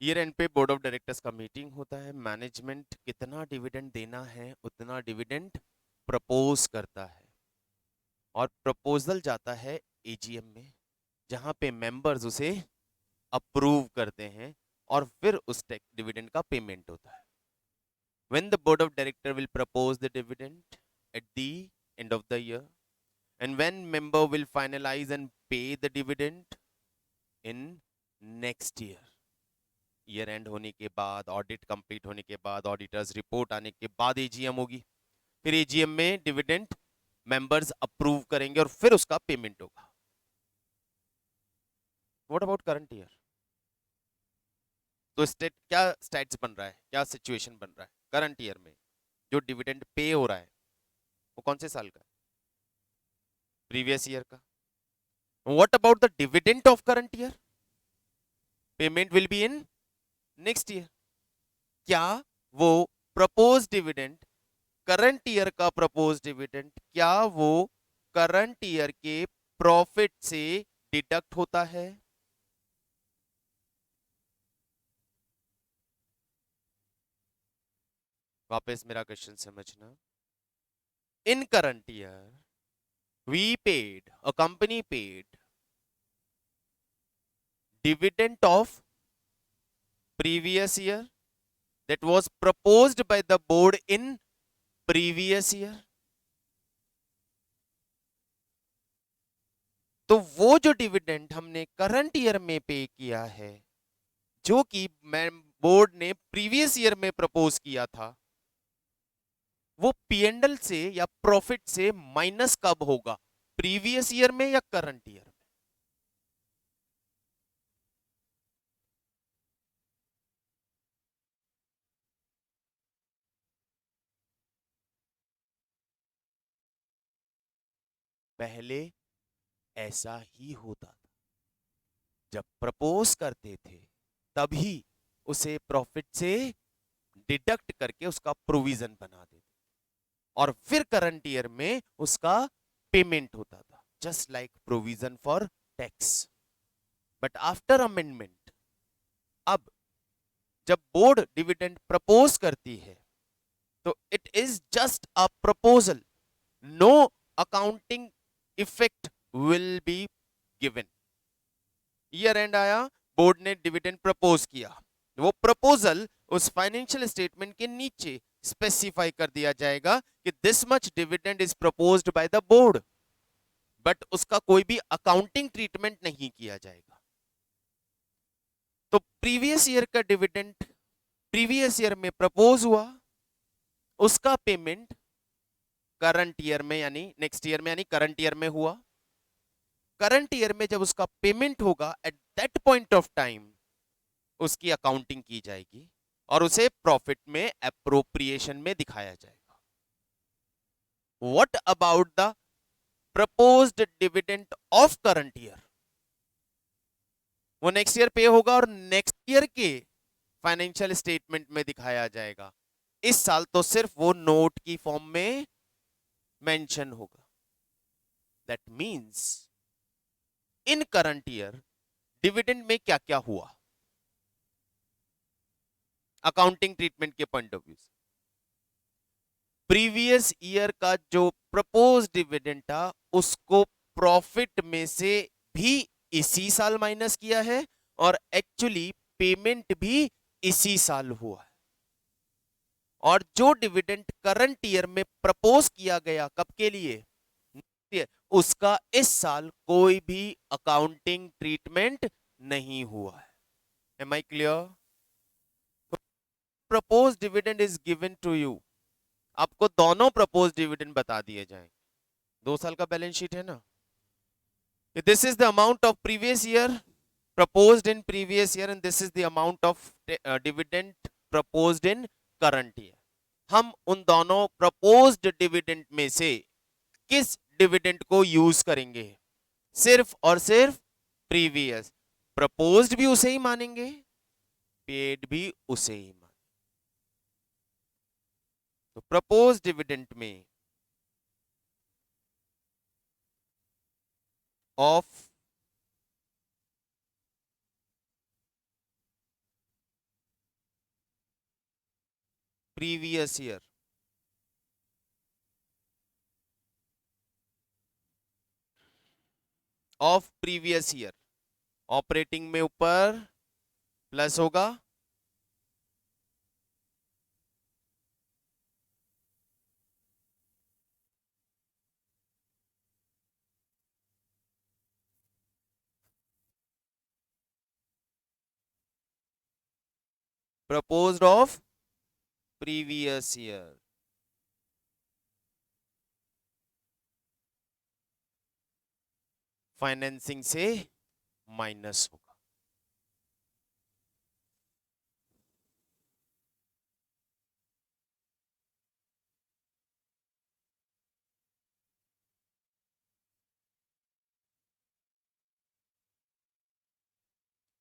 ईयर एंड पे बोर्ड ऑफ डायरेक्टर्स का मीटिंग होता है, मैनेजमेंट कितना डिविडेंड देना है उतना डिविडेंड प्रपोज करता है, और प्रपोजल जाता है एजीएम में, जहां पे मेंबर्स उसे अप्रूव करते हैं और फिर उस डिविडेंड का पेमेंट होता है। when the board of director will propose the dividend at the end of the year, and when member will finalize and pay the dividend in next year. Year and होने के बाद, audit complete होने के बाद, auditors report आने के बाद AGM होगी, फिर एजीएम में डिविडेंड मेंबर्स अप्रूव करेंगे और फिर उसका पेमेंट होगा. What about current year? तो स्टेट क्या स्टेट्स बन रहा है, क्या सिचुएशन बन रहा है करंट ईयर में? जो डिविडेंड पे हो रहा है वो कौन से साल का है? प्रीवियस ईयर का. What about the dividend of current year? Payment will be in next year. क्या वो प्रपोज डिविडेंड, करंट ईयर का प्रपोज डिविडेंड, क्या वो करंट ईयर के प्रॉफिट से डिडक्ट होता है? वापस मेरा क्वेश्चन समझना. In current year we paid, a company paid dividend of previous year that was proposed by the board in previous year. तो वो जो डिविडेंड हमने करंट ईयर में पे किया है, जो कि बोर्ड ने प्रीवियस ईयर में प्रपोज किया था, वो पीएनएल से या प्रॉफिट से माइनस कब होगा? प्रीवियस ईयर में या करंट ईयर में? पहले ऐसा ही होता था. जब प्रपोज करते थे तभी उसे प्रॉफिट से डिडक्ट करके उसका प्रोविजन बना देते और फिर करंट ईयर में उसका पेमेंट होता था, just like provision for tax. But after amendment, अब जब बोर्ड डिविडेंड प्रपोज करती है तो it is just a proposal, no accounting effect will be given. Year end आया, बोर्ड ने डिविडेंड प्रपोज किया, वो प्रपोजल उस फाइनेंशियल स्टेटमेंट के नीचे स्पेसिफाई कर दिया जाएगा कि this much dividend is proposed by the board, but उसका कोई भी अकाउंटिंग ट्रीटमेंट नहीं किया जाएगा. तो प्रीवियस ईयर का डिविडेंड प्रीवियस ईयर में प्रपोज हुआ, उसका पेमेंट करंट ईयर में यानी नेक्स्ट ईयर में यानी करंट ईयर में हुआ. करंट ईयर में जब उसका पेमेंट होगा, at that point of time उसकी अकाउंटिंग की जाएगी और उसे प्रॉफिट में एप्रोप्रिएशन में दिखाया जाएगा. What about the proposed dividend of current year? वो नेक्स्ट ईयर पे होगा और नेक्स्ट ईयर के फाइनेंशियल स्टेटमेंट में दिखाया जाएगा. इस साल तो सिर्फ वो नोट की फॉर्म में मेंशन होगा. That means in current year dividend में क्या क्या हुआ अकाउंटिंग ट्रीटमेंट के पॉइंट ऑफ व्यू से? प्रीवियस ईयर का जो प्रपोज डिविडेंड था उसको प्रॉफिट में से भी इसी साल माइनस किया है और एक्चुअली पेमेंट भी इसी साल हुआ है. और जो डिविडेंड करंट ईयर में प्रपोज किया गया कब के लिए? उसका इस साल कोई भी अकाउंटिंग ट्रीटमेंट नहीं हुआ है. Am I clear? Propose dividend is given to you. आपको दोनों प्रपोज डिविडेंड बता दिए जाएंगे. 2 साल का बैलेंस शीट है ना. This is the amount of previous year proposed in previous year and this is the amount of dividend proposed in current year. हम उन दोनों proposed dividend में से किस डिविडेंड को यूज करेंगे? सिर्फ और सिर्फ प्रीवियस. proposed भी उसे ही मानेंगे, पेड भी उसे ही मानेंगे. तो proposed डिविडेंड में of previous year of previous year, operating में ऊपर प्लस होगा proposed of previous year. Financing से माइनस होगा.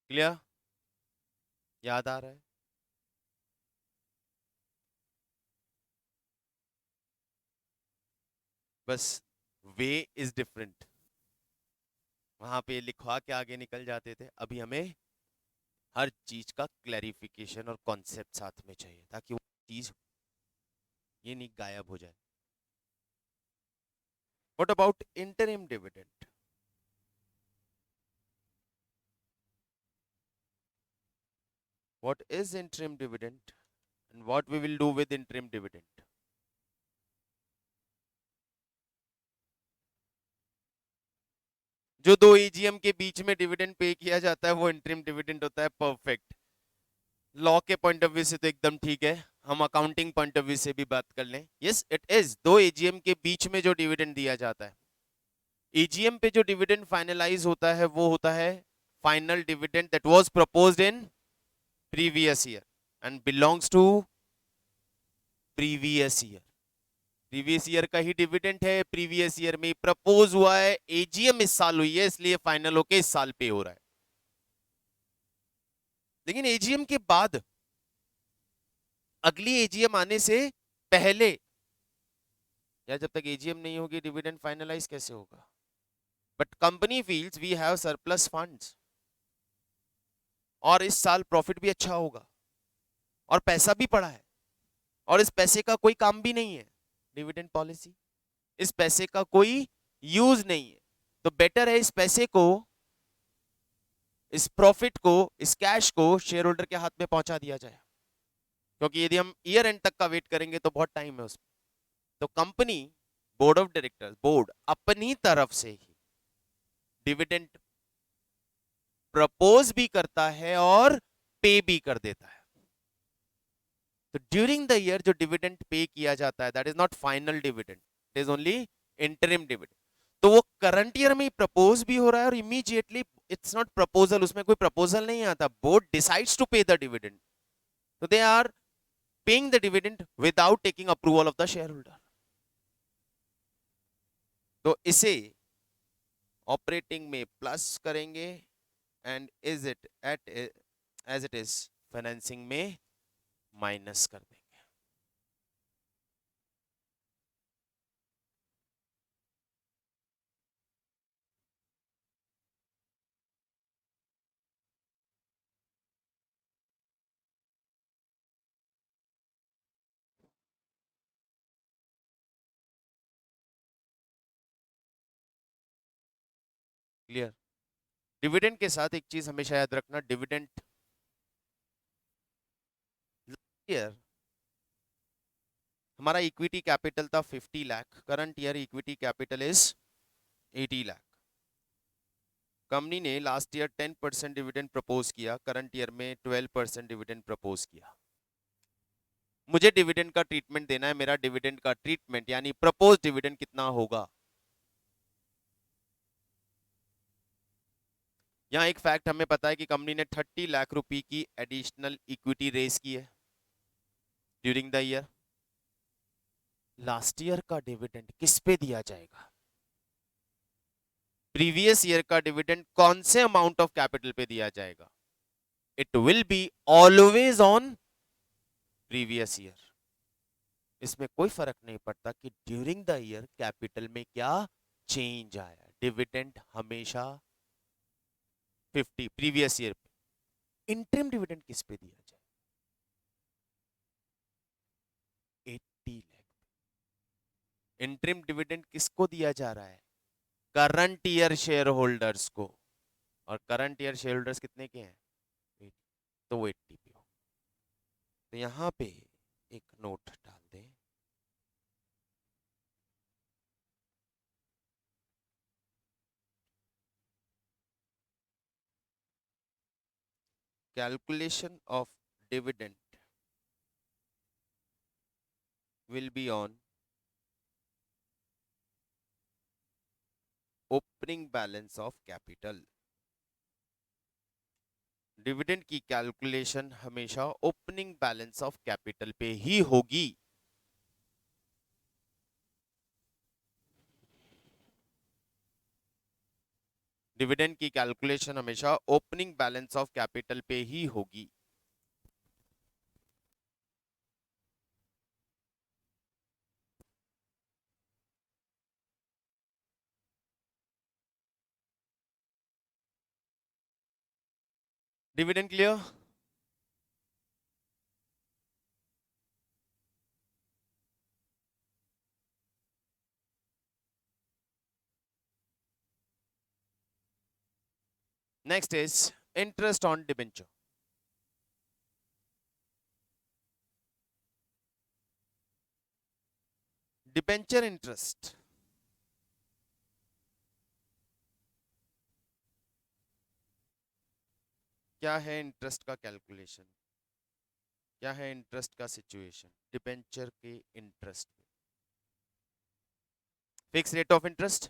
क्लियर? याद आ रहा है? बस वे इज डिफरेंट. वहां पे लिखवा के आगे निकल जाते थे, अभी हमें हर चीज का क्लैरिफिकेशन और कॉन्सेप्ट साथ में चाहिए ताकि वो चीज ये नहीं गायब हो जाए. What about interim dividend? What is interim dividend and what we will do with interim dividend? जो दो एजीएम के बीच में डिविडेंड पे किया जाता है वो इंटरिम डिविडेंड होता है. परफेक्ट. लॉ के पॉइंट ऑफ व्यू से तो एकदम ठीक है, हम अकाउंटिंग पॉइंट ऑफ व्यू से भी बात कर लें. यस इट इज दो एजीएम के बीच में जो डिविडेंड दिया जाता है. एजीएम पे जो डिविडेंड फाइनलाइज होता है वो होता है final dividend that was proposed in previous year and belongs to previous year. Previous year का ही डिविडेंड है, प्रीवियस ईयर में प्रपोज हुआ है, एजीएम इस साल हुई है इसलिए फाइनल होके इस साल पे हो रहा है. लेकिन एजीएम के बाद अगली एजीएम आने से पहले या जब तक एजीएम नहीं होगी डिविडेंड फाइनलाइज कैसे होगा? But company feels we have surplus funds और इस साल प्रॉफिट भी अच्छा होगा और पैसा भी पड़ा है और इस पैसे का कोई काम भी नहीं है. डिविडेंड पॉलिसी, इस पैसे का कोई यूज नहीं है, तो बेटर है इस पैसे को, इस प्रॉफिट को, इस कैश को शेयर होल्डर के हाथ में पहुंचा दिया जाए. क्योंकि यदि हम ईयर एंड तक का वेट करेंगे तो बहुत टाइम है उसमें. तो company board of directors, board अपनी तरफ से ही डिविडेंड प्रपोज भी करता है और पे भी कर देता है. तो ड्यूरिंग द ईयर जो डिविडेंड पे किया जाता है that is not final dividend, it is only interim dividend. तो वो करंट ईयर में प्रपोज भी हो रहा है और इमीडिएटली इट्स नॉट प्रपोजल, उसमें कोई प्रपोजल नहीं आता, board decides to pay the dividend. तो they are paying the dividend without taking approval of the shareholder. तो इसे ऑपरेटिंग में प्लस करेंगे and is it at as it is financing में माइनस कर देंगे. क्लियर? डिविडेंड के साथ एक चीज हमेशा याद रखना, डिविडेंड ईयर हमारा इक्विटी कैपिटल था 50 lakh, current year equity capital is 80 lakh. Company ने लास्ट ईयर 10% डिविडेंड प्रपोज किया, करंट ईयर में 12% डिविडेंड प्रपोज किया. मुझे डिविडेंड का ट्रीटमेंट देना है, मेरा डिविडेंड का ट्रीटमेंट यानी प्रपोज डिविडेंड कितना होगा? यहाँ एक फैक्ट हमें पता है कि कंपनी ने 30 लाख रुपए की एडिशनल इक्विटी रेज की है during the year. Last year का डिविडेंड किस पे दिया जाएगा? प्रीवियस ईयर का डिविडेंड कौन से अमाउंट ऑफ कैपिटल पे दिया जाएगा? It will be always on previous year. इसमें कोई फर्क नहीं पड़ता कि ड्यूरिंग द ईयर कैपिटल में क्या चेंज आया, डिविडेंड हमेशा 50 प्रीवियस ईयर पे. इंटरिम डिविडेंड किस पे दिया जाए? 80 लाख. इंटरिम डिविडेंड किसको दिया जा रहा है? करंट ईयर शेयर होल्डर्स को. और करंट ईयर शेयर होल्डर्स कितने के हैं? 80. तो वो 80 पे हो. तो यहां पे एक नोट डाल दें, calculation of dividend will be on opening balance of capital. Dividend की कैलकुलेशन हमेशा ओपनिंग बैलेंस ऑफ कैपिटल पे ही होगी. डिविडेंड की कैलकुलेशन हमेशा ओपनिंग बैलेंस ऑफ कैपिटल पे ही होगी. Dividend clear? Next is interest on debenture. Debenture interest क्या है? इंटरेस्ट का कैलकुलेशन क्या है? इंटरेस्ट का सिचुएशन डिबेंचर के इंटरेस्ट पे. Fix rate of interest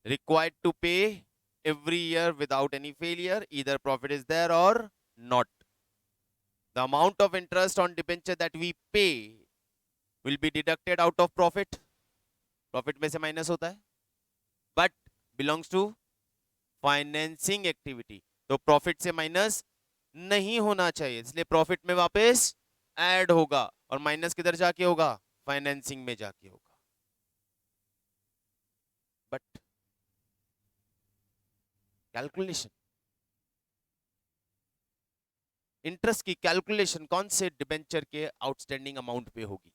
required to pay every year without any failure, either profit is there or not. The amount of interest on debenture that we pay will be deducted out of profit. Profit में से minus होता है, but belongs to financing activity. तो profit से minus नहीं होना चाहिए, इसलिए प्रॉफिट में वापस ऐड होगा और माइनस किधर जाके होगा? फाइनेंसिंग में जाके होगा. बट कैलकुलेशन, इंटरेस्ट की कैलकुलेशन कौन से डिबेंचर के आउटस्टैंडिंग अमाउंट पे होगी?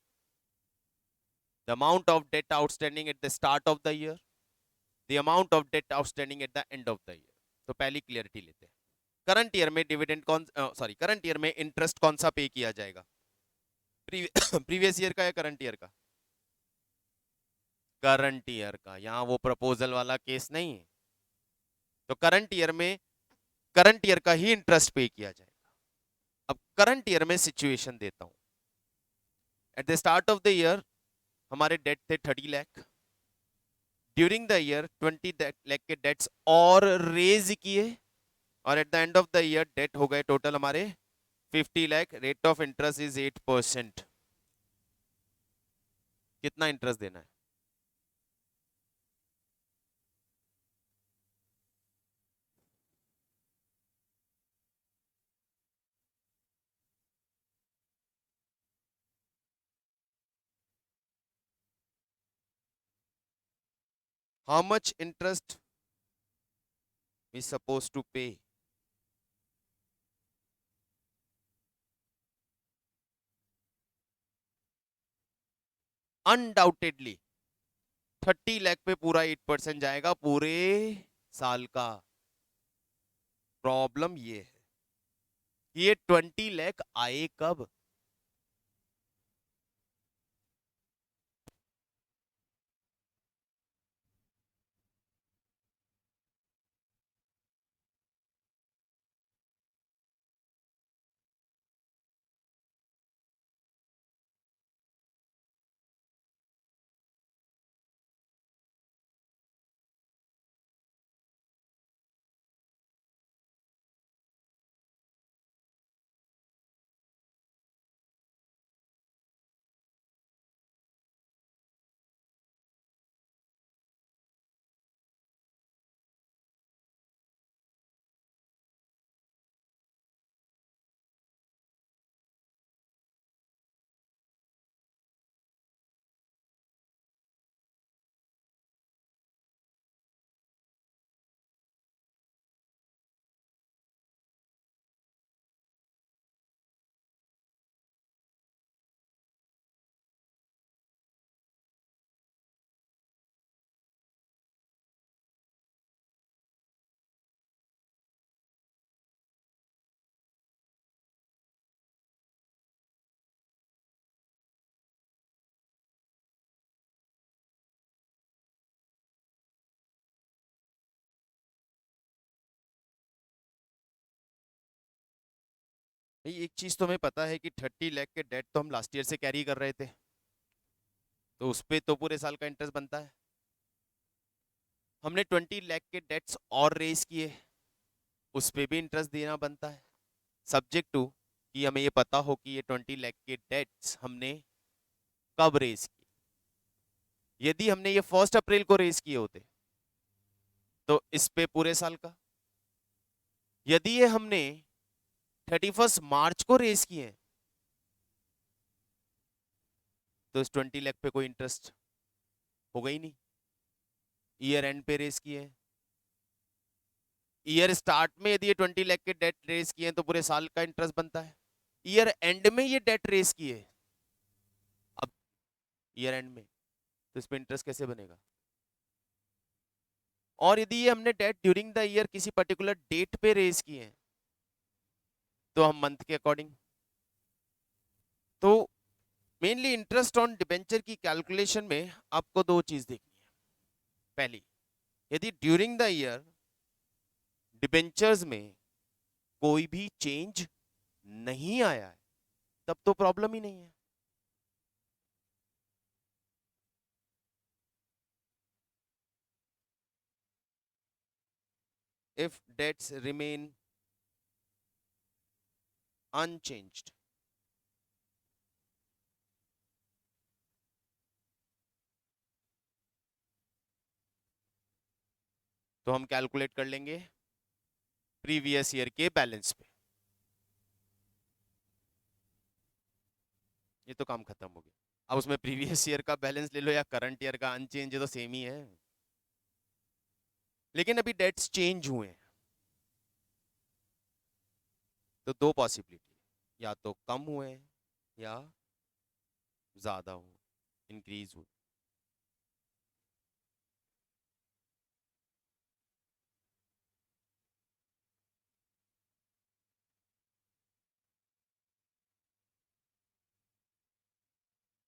The amount of debt outstanding at the start of the year, the amount of debt outstanding at the end of the year. तो पहली क्लियरिटी लेते हैं. करंट ईयर में डिविडेंड कौन, सॉरी, करंट ईयर में interest कौन सा पे किया जाएगा? प्रीवियस ईयर का या करंट ईयर का? करंट ईयर का. यहां वो प्रपोजल वाला केस नहीं है. तो करंट ईयर में करंट ईयर का ही इंटरेस्ट पे किया जाएगा. अब करंट ईयर में सिचुएशन देता हूं. At the start of the year हमारे डेट थे 30 lakh. During the year 20 lakh के डेट्स और रेज किए और at the end of the year debt हो गए टोटल हमारे 50 lakh. Rate of interest is 8%. कितना इंटरेस्ट देना है? How much interest we supposed to pay? Undoubtedly 30 lakh पे पूरा 8% जाएगा पूरे साल का. प्रॉब्लम ये है कि ये 20 लाख आए कब? भाई एक चीज तो हमें पता है कि 30 लाख के डेट तो हम लास्ट ईयर से कैरी कर रहे थे, तो उस पे तो पूरे साल का इंटरेस्ट बनता है। हमने 20 लाख के डेट्स और रेस किए, उस पे भी इंटरेस्ट देना बनता है, सब्जेक्ट टू कि हमें ये पता हो कि ये 20 लाख के डेट्स हमने कब रेस किए। यदि हमने ये 1 अप्रैल को रेस किए होते तो इस पे पूरे साल का, यदि ये हमने 31 मार्च को रेस किए हैं, तो इस 20 लाख पे कोई इंटरेस्ट होगा ही नहीं। ईयर एंड पे रेस किए हैं, ईयर स्टार्ट में यदि ये 20 लाख के डेट रेस किए हैं तो पूरे साल का इंटरेस्ट बनता है। ईयर एंड में ये डेट रेस किए, अब ईयर एंड में, तो इस पे इंटरेस्ट कैसे बनेगा। और यदि ये हमने डेट ड्यूरिंग द ईयर किसी पर्टिकुलर डेट पे रेस किए हैं, तो हम मंथ के अकॉर्डिंग। तो मेनली इंटरेस्ट ऑन डिबेंचर की कैलकुलेशन में आपको दो चीज देखनी है। पहली, यदि ड्यूरिंग द ईयर डिबेंचर्स में कोई भी चेंज नहीं आया है, तब तो प्रॉब्लम ही नहीं है। If debts remain unchanged, तो हम कैलकुलेट कर लेंगे प्रीवियस ईयर के बैलेंस पे। ये तो काम खत्म हो गया। अब उसमें प्रीवियस ईयर का बैलेंस ले लो या करंट ईयर का, अनचेंज है तो सेम ही है। लेकिन अभी डेट्स चेंज हुए हैं, तो दो पॉसिबिलिटी, या तो कम हुए हैं या ज्यादा हुए, इंक्रीज हुए।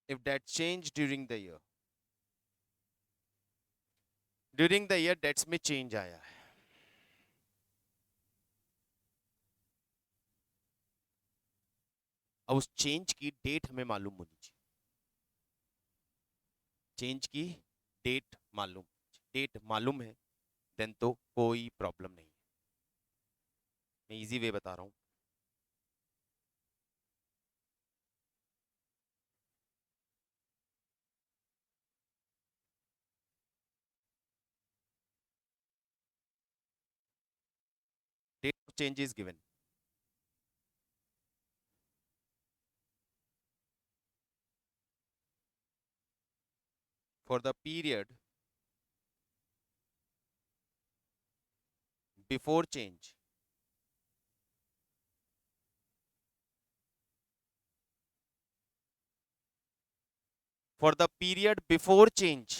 If that change during the year debts में चेंज आया है, अब उस चेंज की डेट हमें मालूम होनी चाहिए। चेंज की डेट मालूम है, देन तो कोई प्रॉब्लम नहीं है। मैं इजी वे बता रहा हूं। Date of change is given for the period before change for the period before change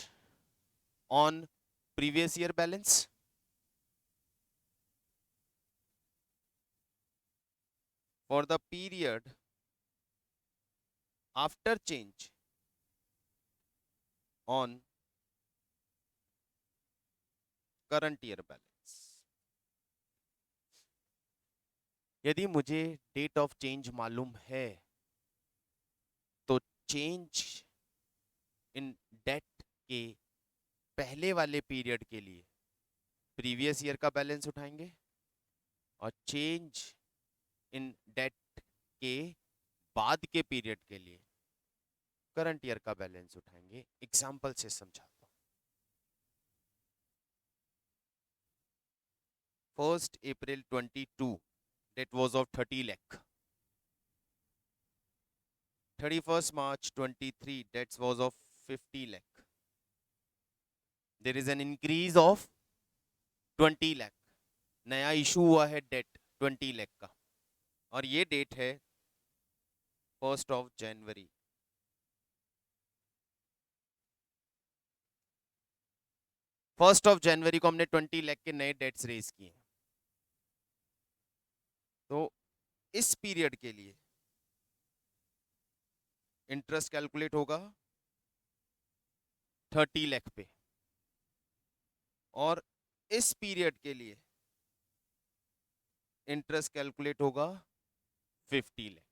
on previous year balance, for the period after change on current year balance। यदि मुझे date of change मालूम है, तो change in date के पहले वाले period के लिए प्रीवियस ईयर का बैलेंस उठाएंगे, और चेंज इन डेट के बाद के पीरियड के लिए करंट ईयर का बैलेंस उठाएंगे। एग्जांपल से समझाता हूं। 1 April 22 debt was of 30 lakh. 31 March 23 debt was of 50 lakh. There is an increase of 20 lakh. नया इशू हुआ है डेट 20 लाख का, और ये डेट है 1 January। 1 January को हमने 20 लाख के नए डेट्स रेज किए। तो इस पीरियड के लिए इंटरेस्ट कैलकुलेट होगा 30 लाख पे, और इस पीरियड के लिए इंटरेस्ट कैलकुलेट होगा 50 लाख।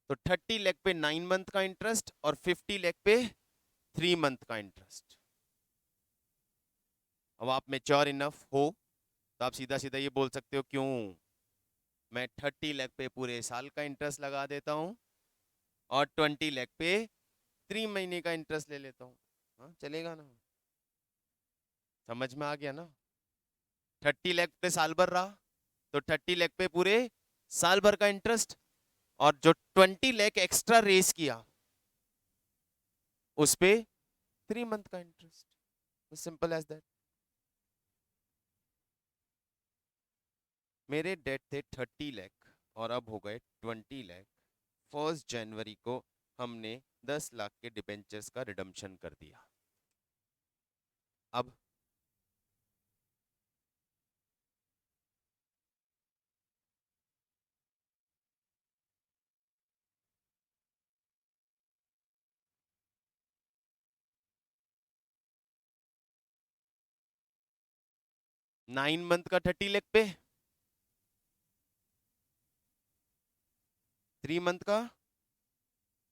तो 30 लाख पे 9 मंथ का इंटरेस्ट और 50 लाख पे 3 मंथ का इंटरेस्ट। अब आप मेच्योर इनफ हो तो आप सीधा सीधा ये बोल सकते हो, क्यों मैं 30 लाख पे पूरे साल का इंटरेस्ट लगा देता हूं और 20 लाख पे 3 महीने का इंटरेस्ट ले लेता हूँ। हाँ, चलेगा ना? समझ में आ गया ना? 30 लाख पे साल भर रहा तो 30 लाख पे पूरे साल भर का इंटरेस्ट, और जो 20 लाख एक्स्ट्रा रेस किया उस पे 3 मंथ का इंटरेस्ट। Simple as that. मेरे डेट थे 30 लाख और अब हो गए 20 लाख। 1 जनवरी को हमने 10 लाख के डिबेंचर्स का रिडम्पशन कर दिया। अब 9 मंथ का 30 लाख पे, 3 मंथ का।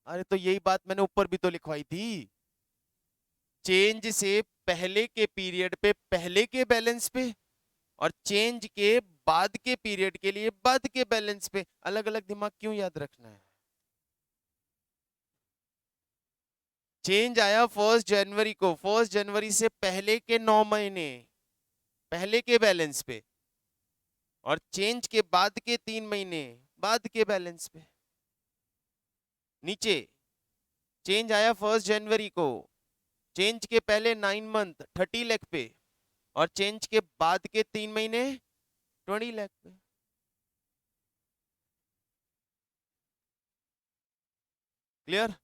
अरे तो यही बात मैंने ऊपर भी तो लिखवाई थी। चेंज से पहले के पीरियड पे पहले के बैलेंस पे, और चेंज के बाद के पीरियड के लिए बाद के बैलेंस पे। अलग अलग दिमाग क्यों याद रखना है? चेंज आया 1 जनवरी को, 1 जनवरी से पहले के 9 महीने पहले के बैलेंस पे, और चेंज के बाद के 3 महीने बाद के बैलेंस पे। नीचे चेंज आया 1 जनवरी को, चेंज के पहले 9 मंथ 30 लाख पे, और चेंज के बाद के 3 महीने 20 लाख पे। Clear?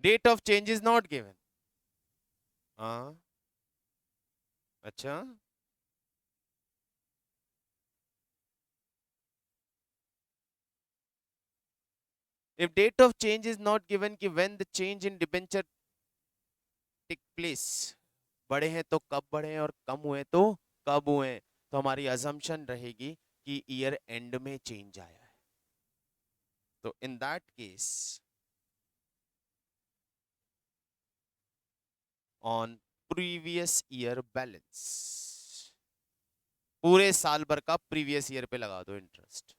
Date of change is not given. हाँ, अच्छा। If date of change is not given कि when the change in debenture take place, बढ़े हैं तो कब बढ़े हैं और कम हुए तो कब हुए हैं, तो हमारी अजम्पशन रहेगी कि ईयर एंड में चेंज आया है। तो in that case on previous year balance, पूरे साल भर का प्रीवियस ईयर पे लगा दो इंटरेस्ट।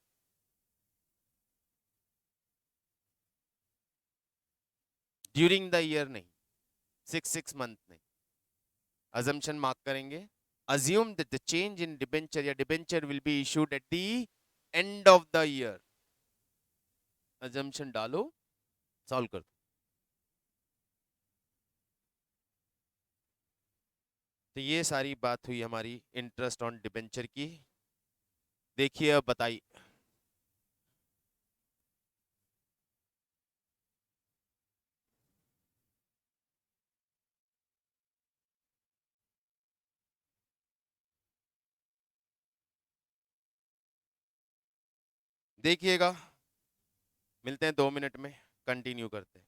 ड्यूरिंग द ईयर नहीं, 6 मंथ नहीं। अजम्पशन मार्क करेंगे, assume that the change in debenture या debenture will be issued at the end of the year। assumption डालो, सॉल्व कर दो। तो ये सारी बात हुई हमारी इंटरेस्ट ऑन डिबेंचर की। देखिए अब बताइए। देखिएगा, मिलते हैं 2 मिनट में, कंटिन्यू करते हैं।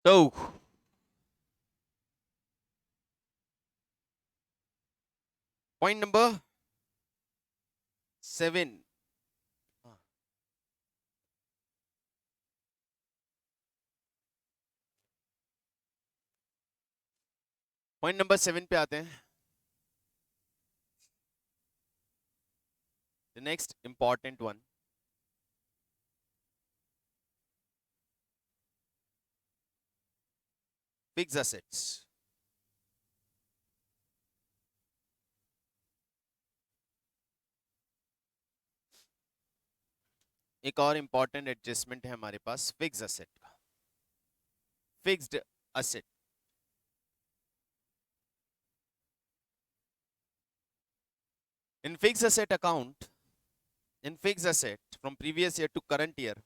तो पॉइंट नंबर 7, पॉइंट नंबर 7 पे आते हैं। The next important one, fix assets. एक और इंपॉर्टेंट एडजस्टमेंट है हमारे पास फिक्स असेट का। Fixed asset, in fix asset account, in fix asset from previous year to current year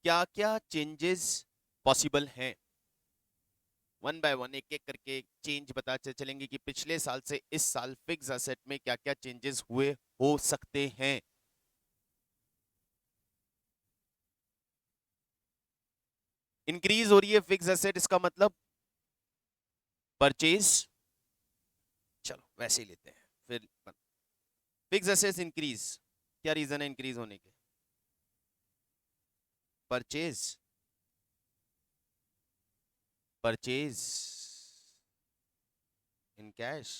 क्या क्या चेंजेस पॉसिबल हैं? वन बाय वन एक एक करके चेंज बताते चलेंगे कि पिछले साल से इस साल फिक्स असेट में क्या क्या चेंजेस हुए हो सकते हैं। इंक्रीज हो रही है फिक्स असेट, इसका मतलब परचेज, चलो वैसे ही लेते हैं फिर। फिक्स असेट्स इंक्रीज, क्या रीजन है इंक्रीज होने के? Purchase, purchase in cash,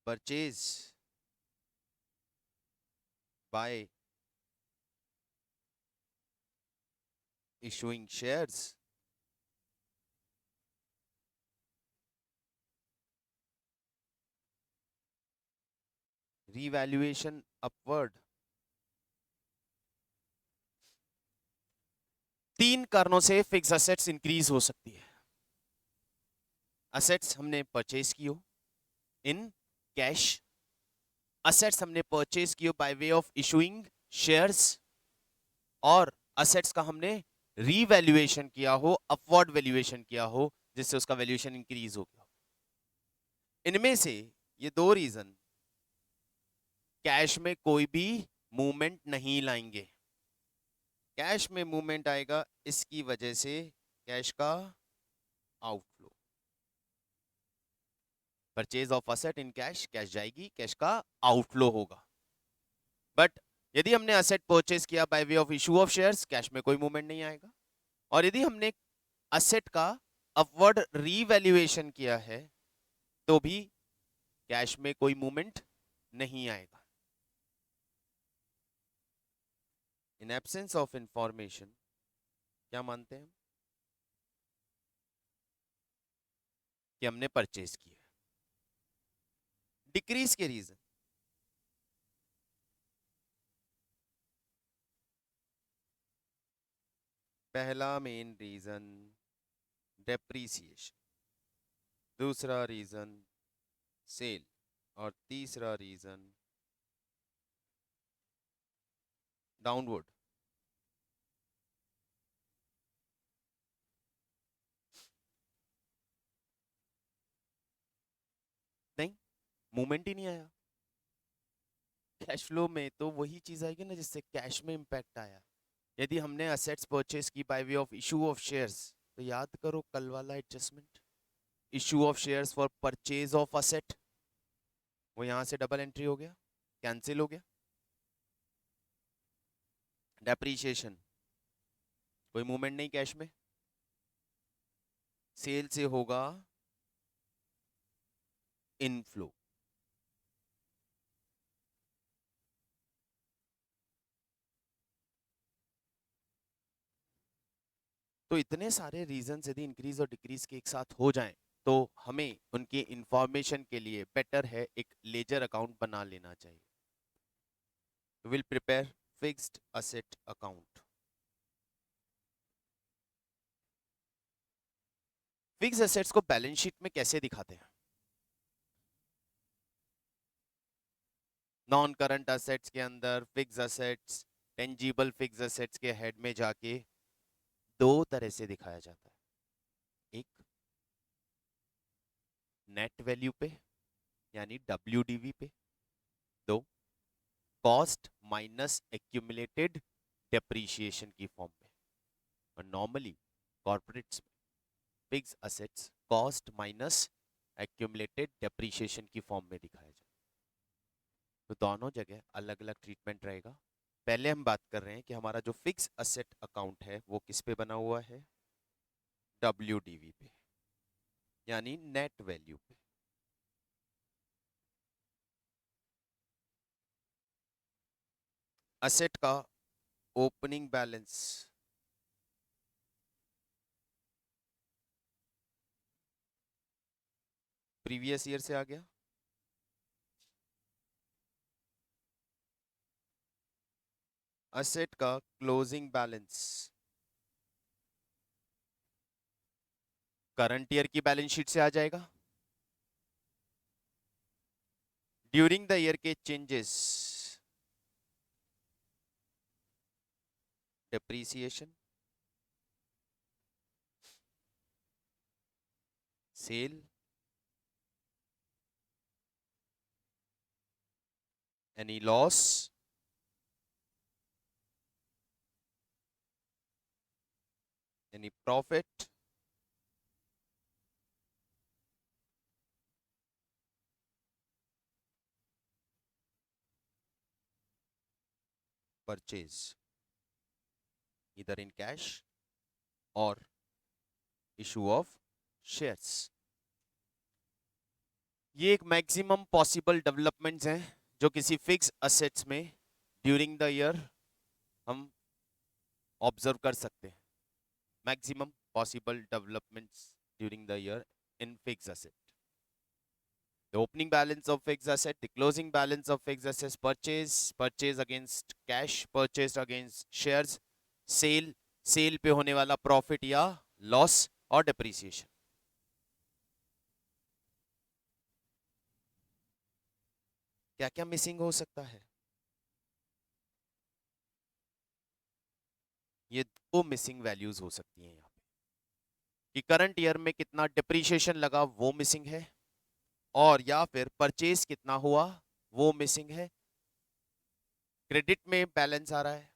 purchase by issuing shares, revaluation upward। तीन कारणों से फिक्स असेट्स इंक्रीज हो सकती है। असेट्स हमने परचेज की हो इन कैश, असेट्स हमने परचेज की हो by way of issuing shares, और असेट्स का हमने रीवैल्यूएशन किया हो, अपवर्ड वैल्यूएशन किया हो, जिससे उसका वैल्यूएशन इंक्रीज हो गया। इनमें से ये दो रीजन कैश में कोई भी मूवमेंट नहीं लाएंगे। कैश में मूवमेंट आएगा इसकी वजह से कैश का outflow. Purchase of asset in cash, cash जाएगी, कैश का आउटफ्लो होगा। बट यदि हमने असेट परचेज किया by way of issue of shares, cash में कोई मूवमेंट नहीं आएगा। और यदि हमने असेट का अपवर्ड रीवैल्यूएशन किया है तो भी कैश में कोई मूवमेंट नहीं आएगा। इन एब्सेंस ऑफ इंफॉर्मेशन क्या मानते हैं कि हमने परचेज किया। डिक्रीज के रीजन, पहला मेन रीजन डेप्रीसिएशन, दूसरा रीजन सेल, और तीसरा रीजन डाउनवर्ड। नहीं, मूवमेंट ही नहीं आया। कैश फ्लो में तो वही चीज आएगी ना जिससे कैश में इंपैक्ट आया। यदि हमने असेट्स परचेज की by way of issue of shares, तो याद करो कल वाला adjustment, issue of shares for purchase of asset, वो यहां से डबल एंट्री हो गया, कैंसिल हो गया। डेप्रीशिएशन, कोई मूवमेंट नहीं कैश में, सेल से होगा इनफ्लो। तो इतने सारे रीजंस यदि इंक्रीज और डिक्रीज के एक साथ हो जाएं तो हमें उनकी इंफॉर्मेशन के लिए बेटर है एक लेजर अकाउंट बना लेना चाहिए। Will prepare fixed asset account. Fix assets को बैलेंस शीट में कैसे दिखाते हैं? नॉन करंट असेट्स के अंदर fix assets tangible fixed assets के हेड में जाके दो तरह से दिखाया जाता है। एक नेट वैल्यू पे यानी WDV पे, दो कॉस्ट माइनस एक्यूमुलेटेड डेप्रीशिएशन की फॉर्म में। नॉर्मली कॉर्पोरेट्स में fix assets cost minus accumulated depreciation की फॉर्म में दिखाया जाए। तो दोनों जगह अलग अलग ट्रीटमेंट रहेगा। पहले हम बात कर रहे हैं कि हमारा जो फिक्स असेट अकाउंट है वो किस पे बना हुआ है, WDV पे, यानी नेट वैल्यू पे। असेट का ओपनिंग बैलेंस प्रीवियस ईयर से आ गया, असेट का क्लोजिंग बैलेंस करंट ईयर की बैलेंस शीट से आ जाएगा। ड्यूरिंग द ईयर के changes depreciation, sale, any loss, any profit, purchase इधर इन कैश और इशू ऑफ शेयर्स। ये एक मैक्सिमम पॉसिबल डेवलपमेंट्स हैं जो किसी फिक्स असेट्स में ड्यूरिंग द ईयर हम ऑब्जर्व कर सकते हैं। Maximum possible developments during the year in fix asset, the opening balance of fixed asset, the closing balance of fixed assets, purchase against cash, purchased against shares, sale पे होने वाला profit या loss और depreciation. क्या क्या missing हो सकता है? ये दो मिसिंग वैल्यूज हो सकती हैं यहाँ पे, कि करंट ईयर में कितना डिप्रीशिएशन लगा वो मिसिंग है, और या फिर परचेज कितना हुआ वो मिसिंग है। क्रेडिट में बैलेंस आ रहा है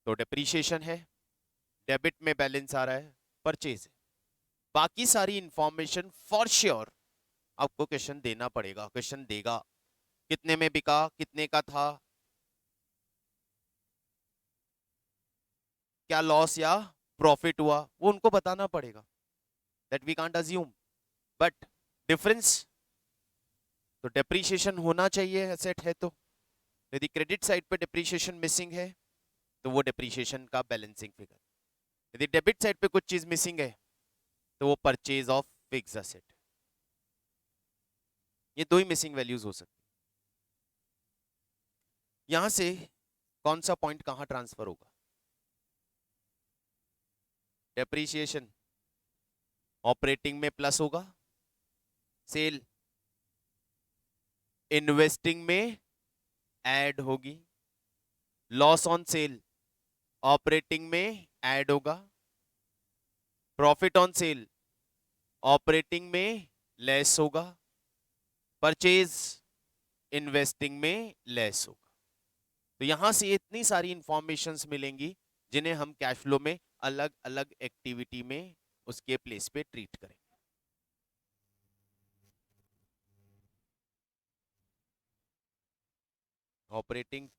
तो डिप्रीशिएशन है, डेबिट में बैलेंस आ रहा है परचेज है। बाकी सारी इंफॉर्मेशन फॉर श्योर आपको क्वेश्चन देना पड़ेगा, क्वेश्चन देगा कितने में बिका, कितने का था, क्या लॉस या प्रॉफिट हुआ, वो उनको बताना पड़ेगा। That we can't assume, but difference तो डेप्रीशिएशन होना चाहिए एसेट है तो। यदि क्रेडिट साइड पे डेप्रीशिएशन मिसिंग है तो वो डेप्रीशिएशन का बैलेंसिंग फिगर, यदि डेबिट साइड पे कुछ चीज मिसिंग है तो वो परचेज ऑफ फिक्स असेट। ये दो ही मिसिंग वैल्यूज हो सकती। यहां से कौन सा पॉइंट कहां ट्रांसफर होगा? डेप्रीशिएशन ऑपरेटिंग में प्लस होगा, सेल इन्वेस्टिंग में ऐड होगी, लॉस ऑन सेल ऑपरेटिंग में ऐड होगा, प्रॉफिट ऑन सेल ऑपरेटिंग में लेस होगा, परचेज इन्वेस्टिंग में लेस होगा। तो यहां से इतनी सारी इंफॉर्मेशंस मिलेंगी जिन्हें हम कैश फ्लो में अलग अलग एक्टिविटी में उसके प्लेस पे ट्रीट करेंगे। Operating,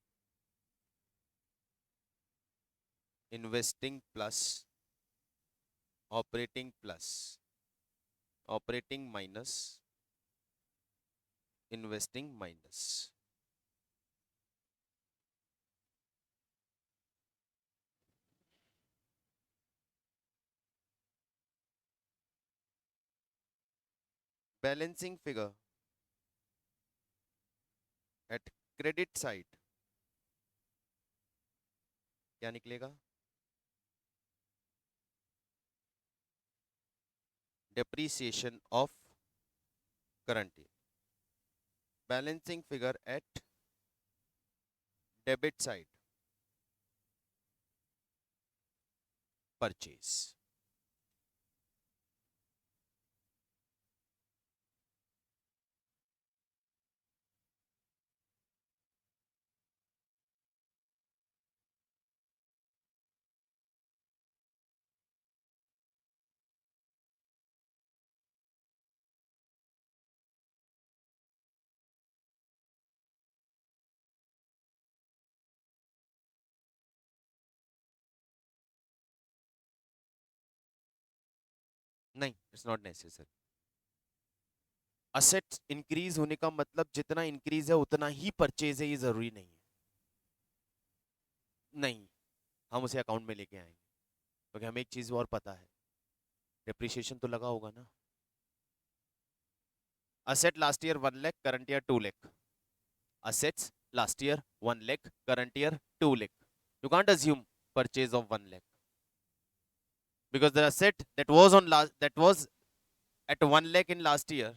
investing plus, operating plus, operating minus, investing minus. Balancing figure at credit side क्या निकलेगा? Depreciation of current year. Balancing figure at debit side purchase. नहीं, it's not necessary. Assets increase होने का मतलब जितना increase है उतना ही परचेज है, ये जरूरी नहीं है। नहीं, हम उसे अकाउंट में लेके आएंगे, क्योंकि हमें एक चीज और पता है, डिप्रिसिएशन तो लगा होगा ना। Asset last year 1 lakh, current year 2 lakh. assets last year 1 lakh, current year 2 lakh. You can't assume purchase of 1 lakh, because the asset that was at 1 lakh in last year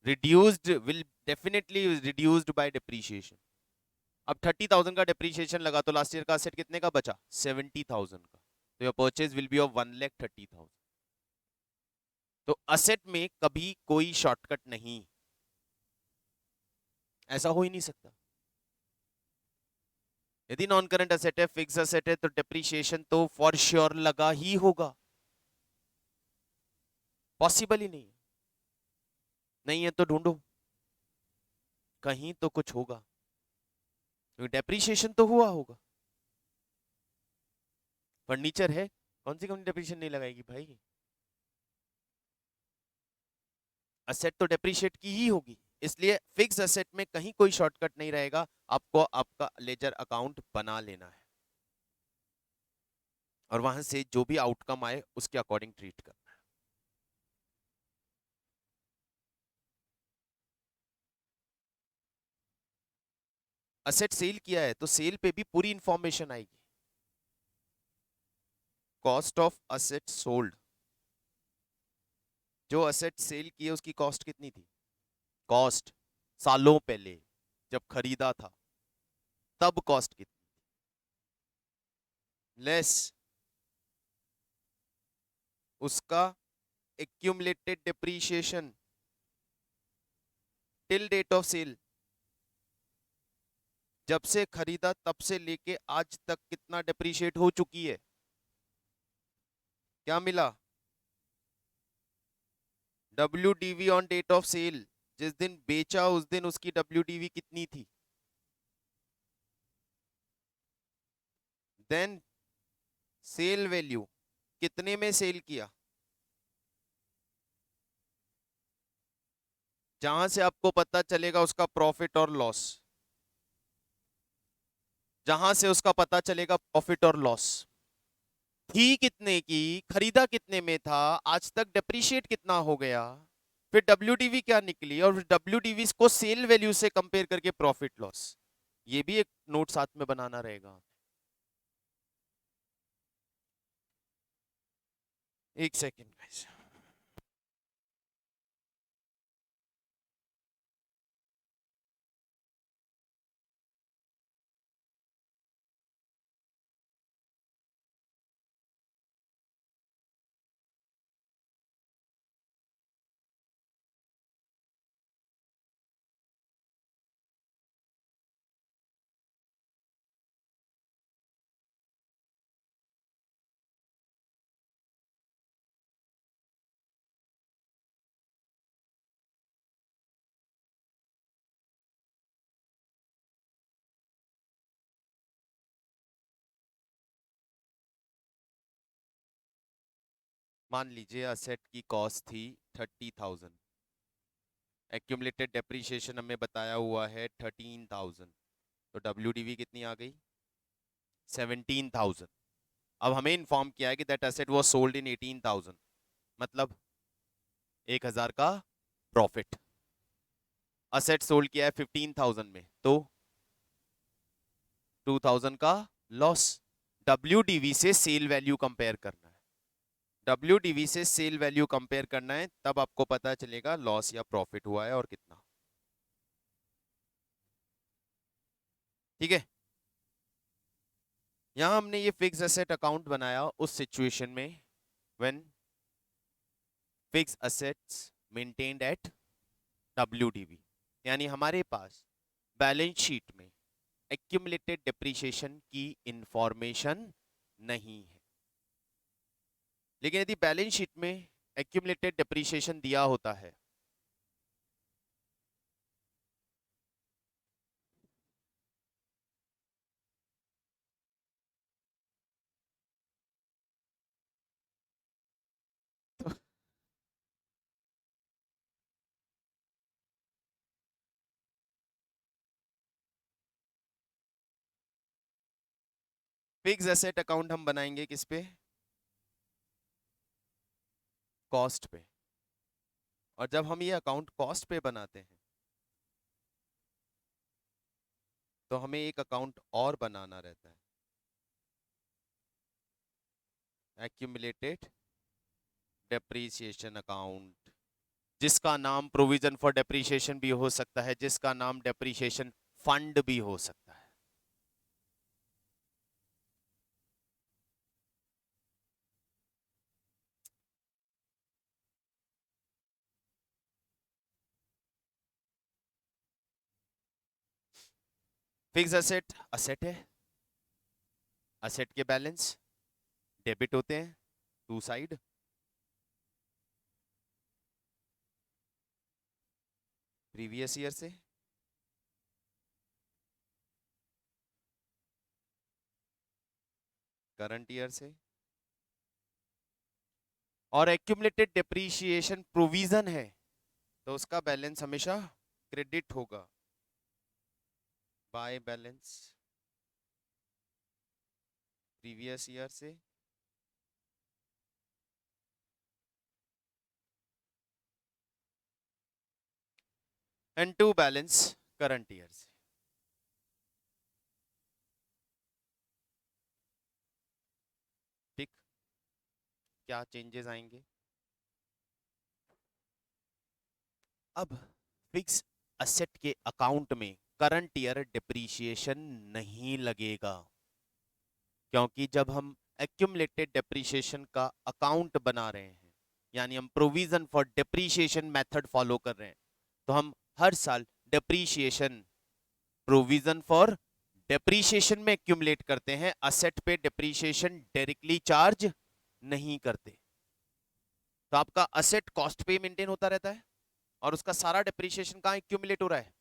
reduced, will definitely reduced by depreciation. अब 30,000 का depreciation लगा तो last year का asset कितने का बचा? 70,000 का। तो your purchase will be of 1,30,000। तो asset में कभी कोई शॉर्टकट नहीं, ऐसा हो ही नहीं सकता। यदि नॉन करंट असेट है, फिक्स असेट है, तो डेप्रीशिएशन तो फॉर श्योर लगा ही होगा, पॉसिबल ही नहीं है। नहीं है तो ढूंढो, कहीं तो कुछ होगा, क्योंकि डेप्रीशिएशन तो हुआ होगा। फर्नीचर है, कौन सी कंपनी डेप्रीशिएशन नहीं लगाएगी भाई? असेट तो डेप्रीशिएट की ही होगी, इसलिए फिक्स असेट में कहीं कोई शॉर्टकट नहीं रहेगा, आपको आपका लेजर अकाउंट बना लेना है और वहां से जो भी आउटकम आए उसके अकॉर्डिंग ट्रीट करना है। असेट सेल किया है तो सेल पे भी पूरी इंफॉर्मेशन आएगी। कॉस्ट ऑफ असेट सोल्ड, जो असेट सेल किए उसकी कॉस्ट कितनी थी? कॉस्ट सालों पहले जब खरीदा था तब कॉस्ट कितनी? लेस उसका accumulated depreciation till date of sale, जब से खरीदा तब से लेके आज तक कितना डिप्रीशिएट हो चुकी है। क्या मिला? WDV on date of sale, जिस दिन बेचा उस दिन उसकी WDV कितनी थी। देन सेल वैल्यू, कितने में सेल किया, जहां से आपको पता चलेगा उसका प्रॉफिट और लॉस, जहां से उसका पता चलेगा प्रॉफिट और लॉस। थी कितने की, खरीदा कितने में था, आज तक डेप्रीशिएट कितना हो गया, फिर WDV क्या निकली, और WDV को सेल वैल्यू से कंपेयर करके प्रॉफिट लॉस। ये भी एक नोट साथ में बनाना रहेगा। एक सेकेंड गाइस। मान लीजिए असेट की कॉस्ट थी 30,000, एक्यूमुलेटेड डेप्रीशिएशन हमें बताया हुआ है 13,000, तो WDV कितनी आ गई? 17,000। अब हमें इन्फॉर्म किया है कि that asset was sold in 18,000, मतलब 1,000 का प्रॉफिट। असेट सोल्ड किया है 15,000 में, तो 2,000 का लॉस। WDV से सेल वैल्यू कंपेयर करना है, WDV से सेल वैल्यू कंपेयर करना है, तब आपको पता चलेगा लॉस या प्रॉफिट हुआ है और कितना। ठीक है, यहां हमने ये फिक्स एसेट अकाउंट बनाया उस सिचुएशन में when fix assets maintained eight WDV, यानी हमारे पास बैलेंस शीट में एक्यूमुलेटेड डिप्रीशिएशन की इंफॉर्मेशन नहीं है। लेकिन यदि बैलेंस शीट में एक्यूमुलेटेड डिप्रीशिएशन दिया होता है, तो फिक्स एसेट अकाउंट हम बनाएंगे किस पे? कॉस्ट पे। और जब हम ये अकाउंट कॉस्ट पे बनाते हैं तो हमें एक अकाउंट और बनाना रहता है, एक्यूमुलेटेड डेप्रीसिएशन अकाउंट, जिसका नाम प्रोविजन फॉर डेप्रीसिएशन भी हो सकता है, जिसका नाम डेप्रीसिएशन फंड भी हो सकता है। फिक्स एसेट असेट है, असेट के बैलेंस डेबिट होते हैं टू साइड, प्रीवियस ईयर से, करंट ईयर से, और एक्यूमुलेटेड डेप्रीशिएशन प्रोविजन है तो उसका बैलेंस हमेशा क्रेडिट होगा बाय बैलेंस प्रीवियस ईयर से and to balance current year से। ठीक, क्या चेंजेस आएंगे? अब फिक्स असेट के अकाउंट में करंट ईयर डिप्रीशिएशन नहीं लगेगा, क्योंकि जब हम एक्यूमुलेटेड डिप्रीशिएशन का अकाउंट बना रहे हैं, यानी हम provision for depreciation method follow कर रहे हैं, तो हम हर साल डिप्रीशिएशन, प्रोविजन फॉर डिप्रीशिएशन में एक्यूमुलेट करते हैं, असेट पे डिप्रीशिएशन डायरेक्टली चार्ज नहीं करते। तो आपका असेट कॉस्ट पे मेंटेन होता रहता है और उसका सारा डिप्रीशिएशन कहां एक्यूमुलेट हो रहा है?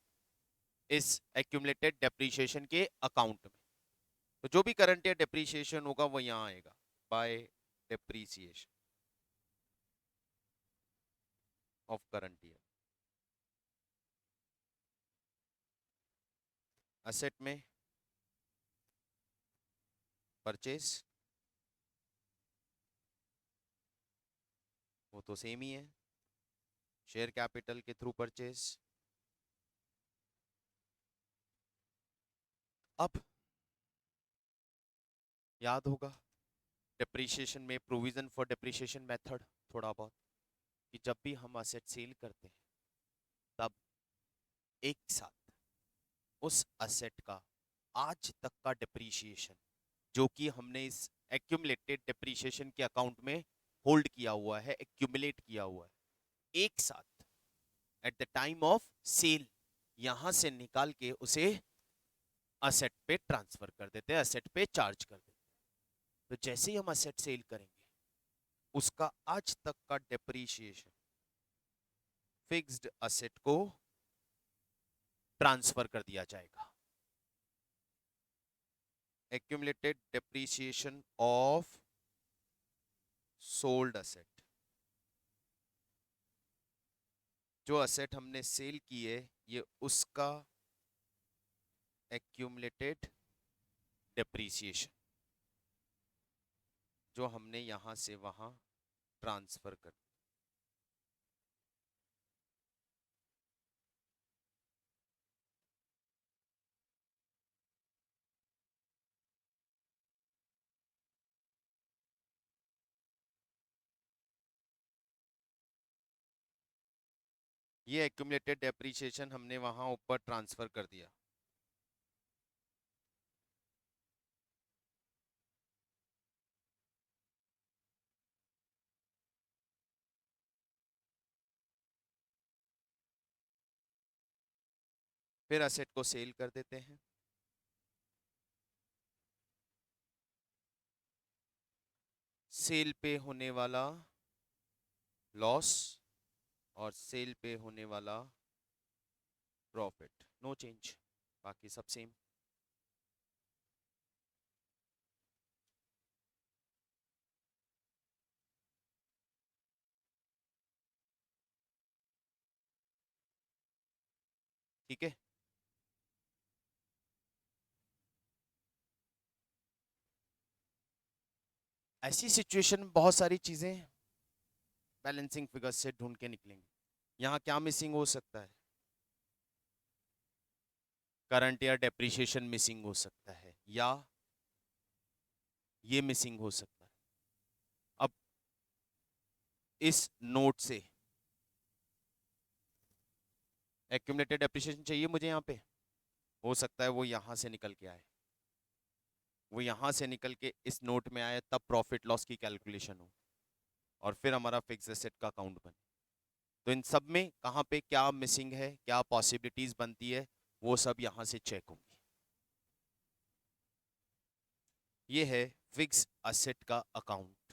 इस एक्यूमुलेटेड डिप्रीशिएशन के अकाउंट में। तो जो भी करंट ईयर डिप्रीशिएशन होगा वो यहां आएगा by depreciation of current year. Asset में परचेज वो तो सेम ही है, शेयर कैपिटल के थ्रू परचेज। अब याद होगा डिप्रीशिएशन में प्रोविजन फॉर डिप्रीशिएशन मेथड थोड़ा बहुत, कि जब भी हम असेट सेल करते हैं तब एक साथ उस असेट का आज तक का डिप्रीशिएशन जो कि हमने इस एक्यूमुलेटेड डिप्रीशिएशन के अकाउंट में होल्ड किया हुआ है, एक्यूमुलेट किया हुआ है, एक साथ at the time of sale यहां से निकाल के उसे असेट पे ट्रांसफर कर देते हैं, असेट पे चार्ज कर देते हैं। तो जैसे ही हम असेट सेल करेंगे उसका आज तक का डिप्रीशिएशन फिक्स्ड असेट को ट्रांसफर कर दिया जाएगा। Accumulated depreciation of sold asset, जो असेट हमने सेल की है ये उसका एक्यूमुलेटेड डिप्रीशिएशन जो हमने यहां से वहां ट्रांसफर कर। ये एक्यूमुलेटेड डेप्रीशिएशन हमने वहां ऊपर ट्रांसफर कर दिया। फिर असेट को सेल कर देते हैं, सेल पे होने वाला लॉस और सेल पे होने वाला प्रॉफिट नो चेंज, बाकी सब सेम। ठीक है, ऐसी सिचुएशन में बहुत सारी चीजें बैलेंसिंग फिगर्स से ढूंढ के निकलेंगे। यहाँ क्या मिसिंग हो सकता है? करंट ईयर डेप्रिसिएशन मिसिंग हो सकता है, या ये मिसिंग हो सकता है। अब इस नोट से एक्यूमुलेटेड डेप्रिसिएशन चाहिए मुझे, यहाँ पे हो सकता है वो यहाँ से निकल के आए, वो यहाँ से निकल के इस नोट में आए, तब प्रॉफिट लॉस की कैलकुलेशन हो और फिर हमारा फिक्स एसेट का अकाउंट बने। तो इन सब में कहाँ पे क्या मिसिंग है, क्या पॉसिबिलिटीज बनती है, वो सब यहाँ से चेक होंगी। ये है फिक्स असेट का अकाउंट,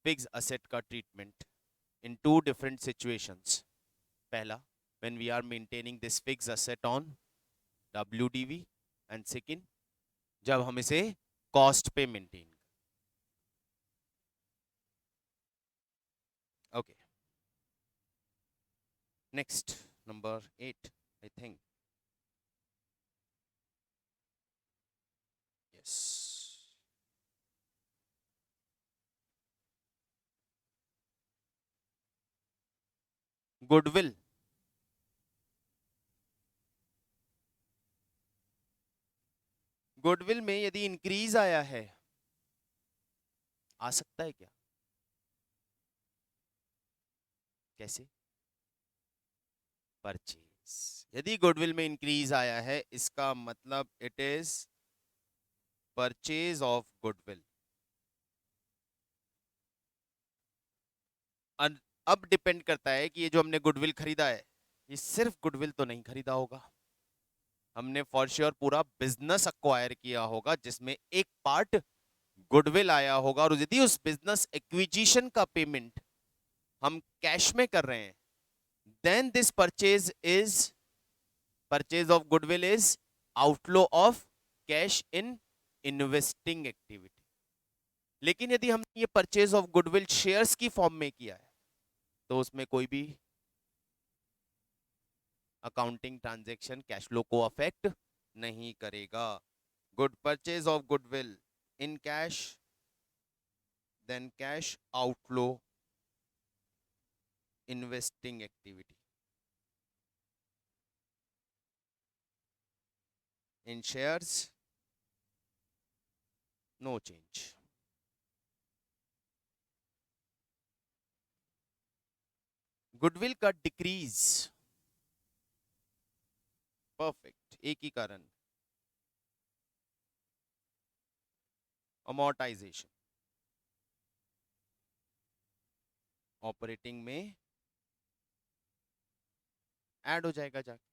फिक्स असेट का treatment in two different situations. पहला, when we are maintaining this fixed asset on WDV, and second, जब हम इसे कॉस्ट पे maintain. Okay, next number 8 I think, yes. Goodwill, goodwill में यदि increase आया है, आ सकता है क्या? कैसे? परचेज। यदि गुडविल में इंक्रीज आया है, इसका मतलब it is purchase of goodwill. अब डिपेंड करता है कि ये जो हमने गुडविल खरीदा है, ये सिर्फ गुडविल तो नहीं खरीदा होगा, हमने फॉर श्योर पूरा बिजनेस अक्वायर किया होगा जिसमें एक पार्ट गुडविल आया होगा। और यदि उस बिजनेस एक्विजिशन का पेमेंट हम कैश में कर रहे हैं, then this purchase of goodwill is outflow of cash in investing activity. लेकिन यदि हमने ये परचेज ऑफ गुडविल शेयर्स की फॉर्म में किया है, तो उसमें कोई भी अकाउंटिंग ट्रांजैक्शन कैश फ्लो को अफेक्ट नहीं करेगा। Good purchase of goodwill in cash, then cash outflow investing activity, in shares no change. Goodwill का डिक्रीज, परफेक्ट, एक ही कारण, अमोर्टाइजेशन। ऑपरेटिंग में ऐड हो जाएगा जाके।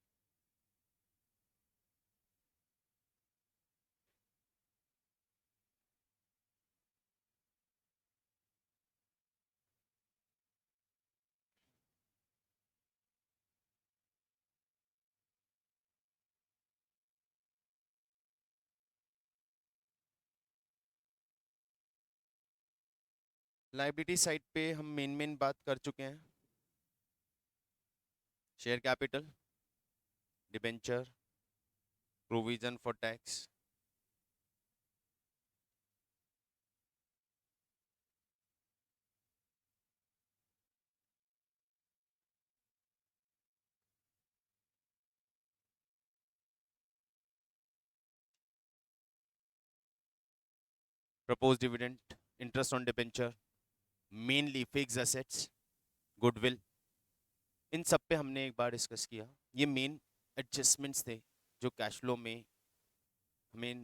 लाइबिलिटी साइड पे हम मेन बात कर चुके हैं। Share capital, debenture, provision for tax, propose dividend, interest on debenture, mainly fix assets, goodwill, इन सब पे हमने एक बार डिस्कस किया। ये मेन एडजस्टमेंट्स थे जो कैश फ्लो में हमें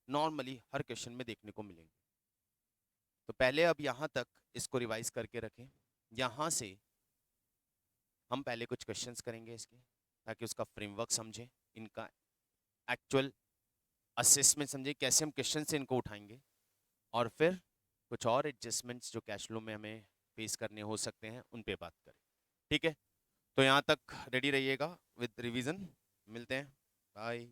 नॉर्मली हर क्वेश्चन में देखने को मिलेंगे। तो पहले अब यहाँ तक इसको रिवाइज करके रखें। यहाँ से हम पहले कुछ क्वेश्चंस करेंगे इसके, ताकि उसका फ्रेमवर्क समझें, इनका एक्चुअल असेसमेंट समझे, कैसे हम क्वेश्चन से इनको उठाएंगे, और फिर कुछ और एडजस्टमेंट्स जो कैश फ्लो में हमें फेस करने हो सकते हैं उन पे बात करें। ठीक है, तो यहाँ तक रेडी रहिएगा विद रिवीजन। मिलते हैं, बाय।